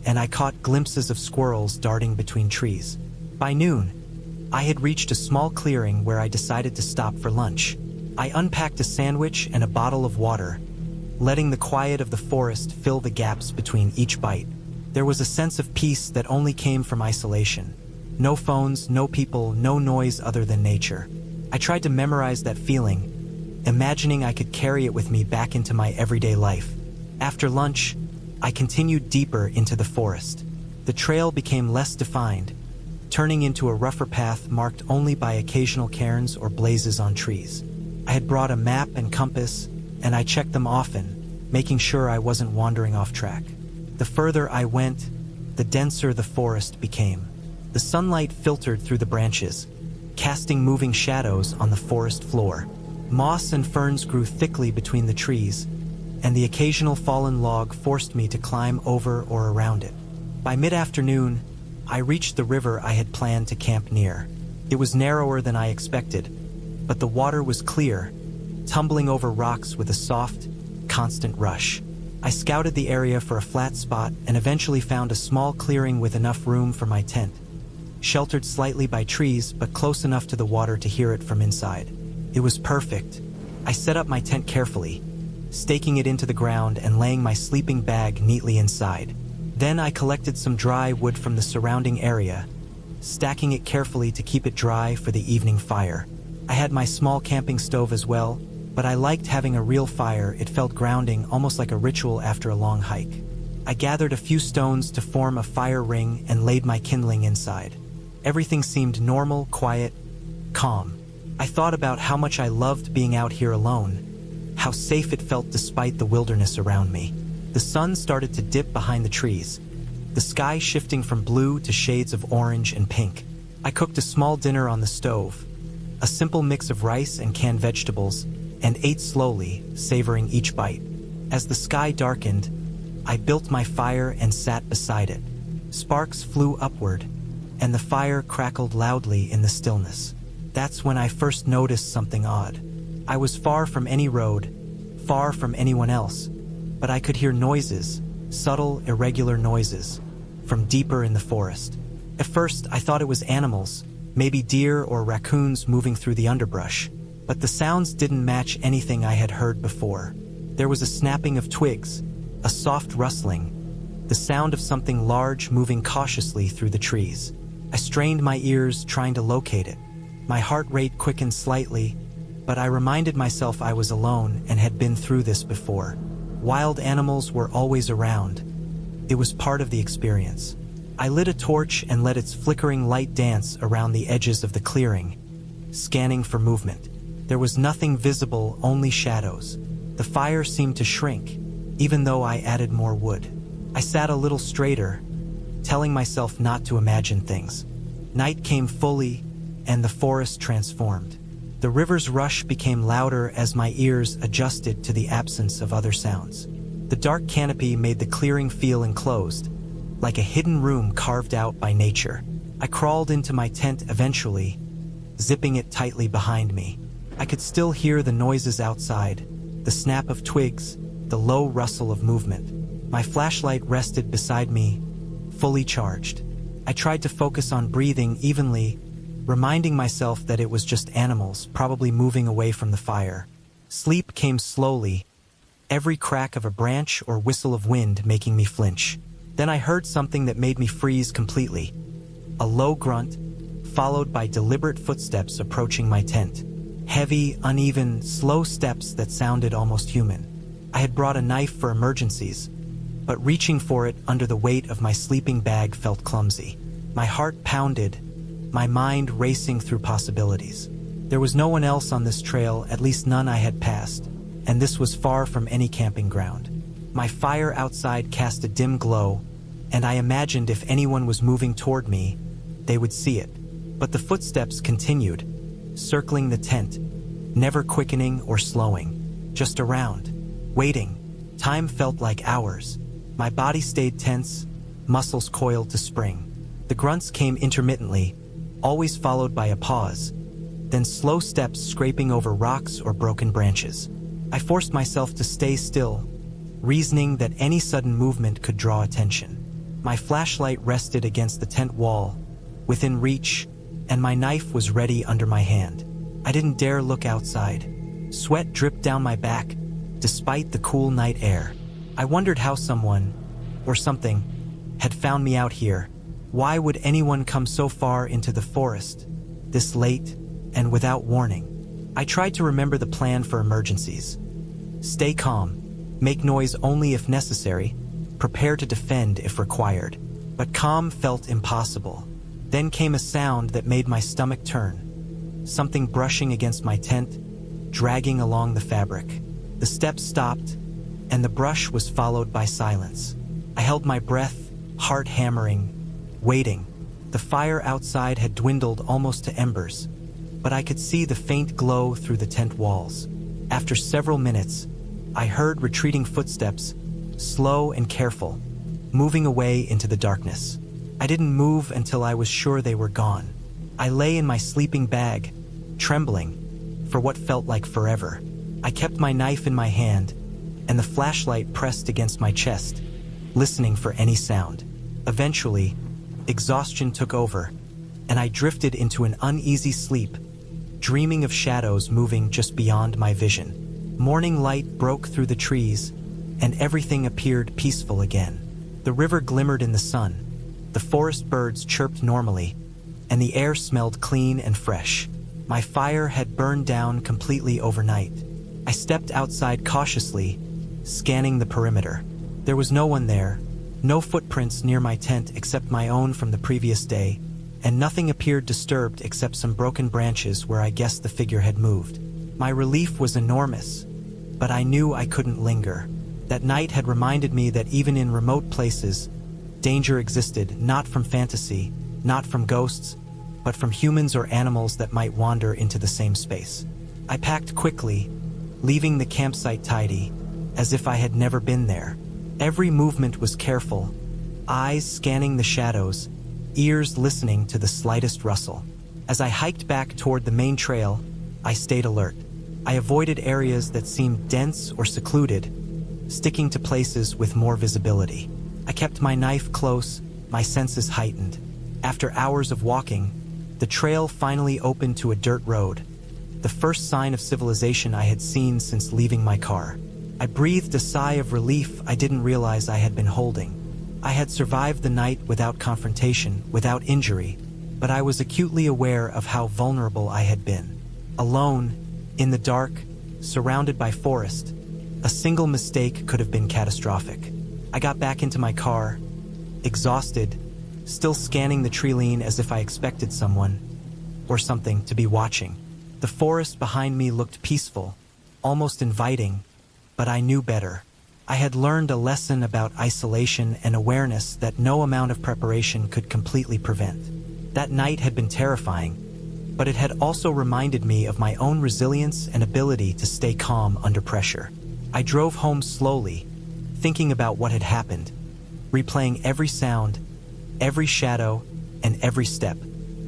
and I caught glimpses of squirrels darting between trees. By noon, I had reached a small clearing where I decided to stop for lunch. I unpacked a sandwich and a bottle of water, letting the quiet of the forest fill the gaps between each bite. There was a sense of peace that only came from isolation. No phones, no people, no noise other than nature. I tried to memorize that feeling, imagining I could carry it with me back into my everyday life. After lunch, I continued deeper into the forest. The trail became less defined, turning into a rougher path marked only by occasional cairns or blazes on trees. I had brought a map and compass, and I checked them often, making sure I wasn't wandering off track. The further I went, the denser the forest became. The sunlight filtered through the branches, casting moving shadows on the forest floor. Moss and ferns grew thickly between the trees, and the occasional fallen log forced me to climb over or around it. By mid-afternoon, I reached the river I had planned to camp near. It was narrower than I expected, but the water was clear, tumbling over rocks with a soft, constant rush. I scouted the area for a flat spot and eventually found a small clearing with enough room for my tent, sheltered slightly by trees but close enough to the water to hear it from inside. It was perfect. I set up my tent carefully, staking it into the ground and laying my sleeping bag neatly inside. Then I collected some dry wood from the surrounding area, stacking it carefully to keep it dry for the evening fire. I had my small camping stove as well, but I liked having a real fire. It felt grounding, almost like a ritual after a long hike. I gathered a few stones to form a fire ring and laid my kindling inside. Everything seemed normal, quiet, calm. I thought about how much I loved being out here alone, how safe it felt despite the wilderness around me. The sun started to dip behind the trees, the sky shifting from blue to shades of orange and pink. I cooked a small dinner on the stove, a simple mix of rice and canned vegetables, and ate slowly, savoring each bite. As the sky darkened, I built my fire and sat beside it. Sparks flew upward, and the fire crackled loudly in the stillness. That's when I first noticed something odd. I was far from any road, far from anyone else, but I could hear noises, subtle, irregular noises, from deeper in the forest. At first, I thought it was animals, maybe deer or raccoons moving through the underbrush, but the sounds didn't match anything I had heard before. There was a snapping of twigs, a soft rustling, the sound of something large moving cautiously through the trees. I strained my ears, trying to locate it. My heart rate quickened slightly, but I reminded myself I was alone and had been through this before. Wild animals were always around. It was part of the experience. I lit a torch and let its flickering light dance around the edges of the clearing, scanning for movement. There was nothing visible, only shadows. The fire seemed to shrink, even though I added more wood. I sat a little straighter, telling myself not to imagine things. Night came fully, and the forest transformed. The river's rush became louder as my ears adjusted to the absence of other sounds. The dark canopy made the clearing feel enclosed, like a hidden room carved out by nature. I crawled into my tent eventually, zipping it tightly behind me. I could still hear the noises outside, the snap of twigs, the low rustle of movement. My flashlight rested beside me, fully charged. I tried to focus on breathing evenly, reminding myself that it was just animals, probably moving away from the fire. Sleep came slowly, every crack of a branch or whistle of wind making me flinch. Then I heard something that made me freeze completely. A low grunt, followed by deliberate footsteps approaching my tent. Heavy, uneven, slow steps that sounded almost human. I had brought a knife for emergencies, but reaching for it under the weight of my sleeping bag felt clumsy. My heart pounded, my mind racing through possibilities. There was no one else on this trail, at least none I had passed, and this was far from any camping ground. My fire outside cast a dim glow, and I imagined if anyone was moving toward me, they would see it. But the footsteps continued, circling the tent, never quickening or slowing, just around, waiting. Time felt like hours. My body stayed tense, muscles coiled to spring. The grunts came intermittently, always followed by a pause, then slow steps scraping over rocks or broken branches. I forced myself to stay still, reasoning that any sudden movement could draw attention. My flashlight rested against the tent wall, within reach, and my knife was ready under my hand. I didn't dare look outside. Sweat dripped down my back, despite the cool night air. I wondered how someone, or something, had found me out here. Why would anyone come so far into the forest, this late, and without warning? I tried to remember the plan for emergencies. Stay calm, make noise only if necessary, prepare to defend if required. But calm felt impossible. Then came a sound that made my stomach turn. Something brushing against my tent, dragging along the fabric. The steps stopped, and the brush was followed by silence. I held my breath, heart hammering, waiting. The fire outside had dwindled almost to embers, but I could see the faint glow through the tent walls. After several minutes, I heard retreating footsteps, slow and careful, moving away into the darkness. I didn't move until I was sure they were gone. I lay in my sleeping bag, trembling, for what felt like forever. I kept my knife in my hand, and the flashlight pressed against my chest, listening for any sound. Eventually, exhaustion took over, and I drifted into an uneasy sleep, dreaming of shadows moving just beyond my vision. Morning light broke through the trees, and everything appeared peaceful again. The river glimmered in the sun, the forest birds chirped normally, and the air smelled clean and fresh. My fire had burned down completely overnight. I stepped outside cautiously, scanning the perimeter. There was no one there, no footprints near my tent except my own from the previous day, and nothing appeared disturbed except some broken branches where I guessed the figure had moved. My relief was enormous, but I knew I couldn't linger. That night had reminded me that even in remote places, danger existed, not from fantasy, not from ghosts, but from humans or animals that might wander into the same space. I packed quickly, leaving the campsite tidy, as if I had never been there. Every movement was careful, eyes scanning the shadows, ears listening to the slightest rustle. As I hiked back toward the main trail, I stayed alert. I avoided areas that seemed dense or secluded, sticking to places with more visibility. I kept my knife close, my senses heightened. After hours of walking, the trail finally opened to a dirt road, the first sign of civilization I had seen since leaving my car. I breathed a sigh of relief I didn't realize I had been holding. I had survived the night without confrontation, without injury, but I was acutely aware of how vulnerable I had been. Alone, in the dark, surrounded by forest, a single mistake could have been catastrophic. I got back into my car, exhausted, still scanning the treeline as if I expected someone, or something, to be watching. The forest behind me looked peaceful, almost inviting, but I knew better. I had learned a lesson about isolation and awareness that no amount of preparation could completely prevent. That night had been terrifying, but it had also reminded me of my own resilience and ability to stay calm under pressure. I drove home slowly, thinking about what had happened, replaying every sound, every shadow, and every step.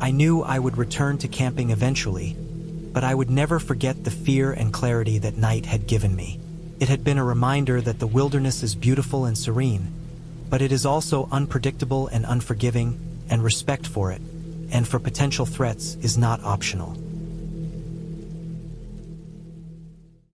I knew I would return to camping eventually, but I would never forget the fear and clarity that night had given me. It had been a reminder that the wilderness is beautiful and serene, but it is also unpredictable and unforgiving, and respect for it, and for potential threats, is not optional.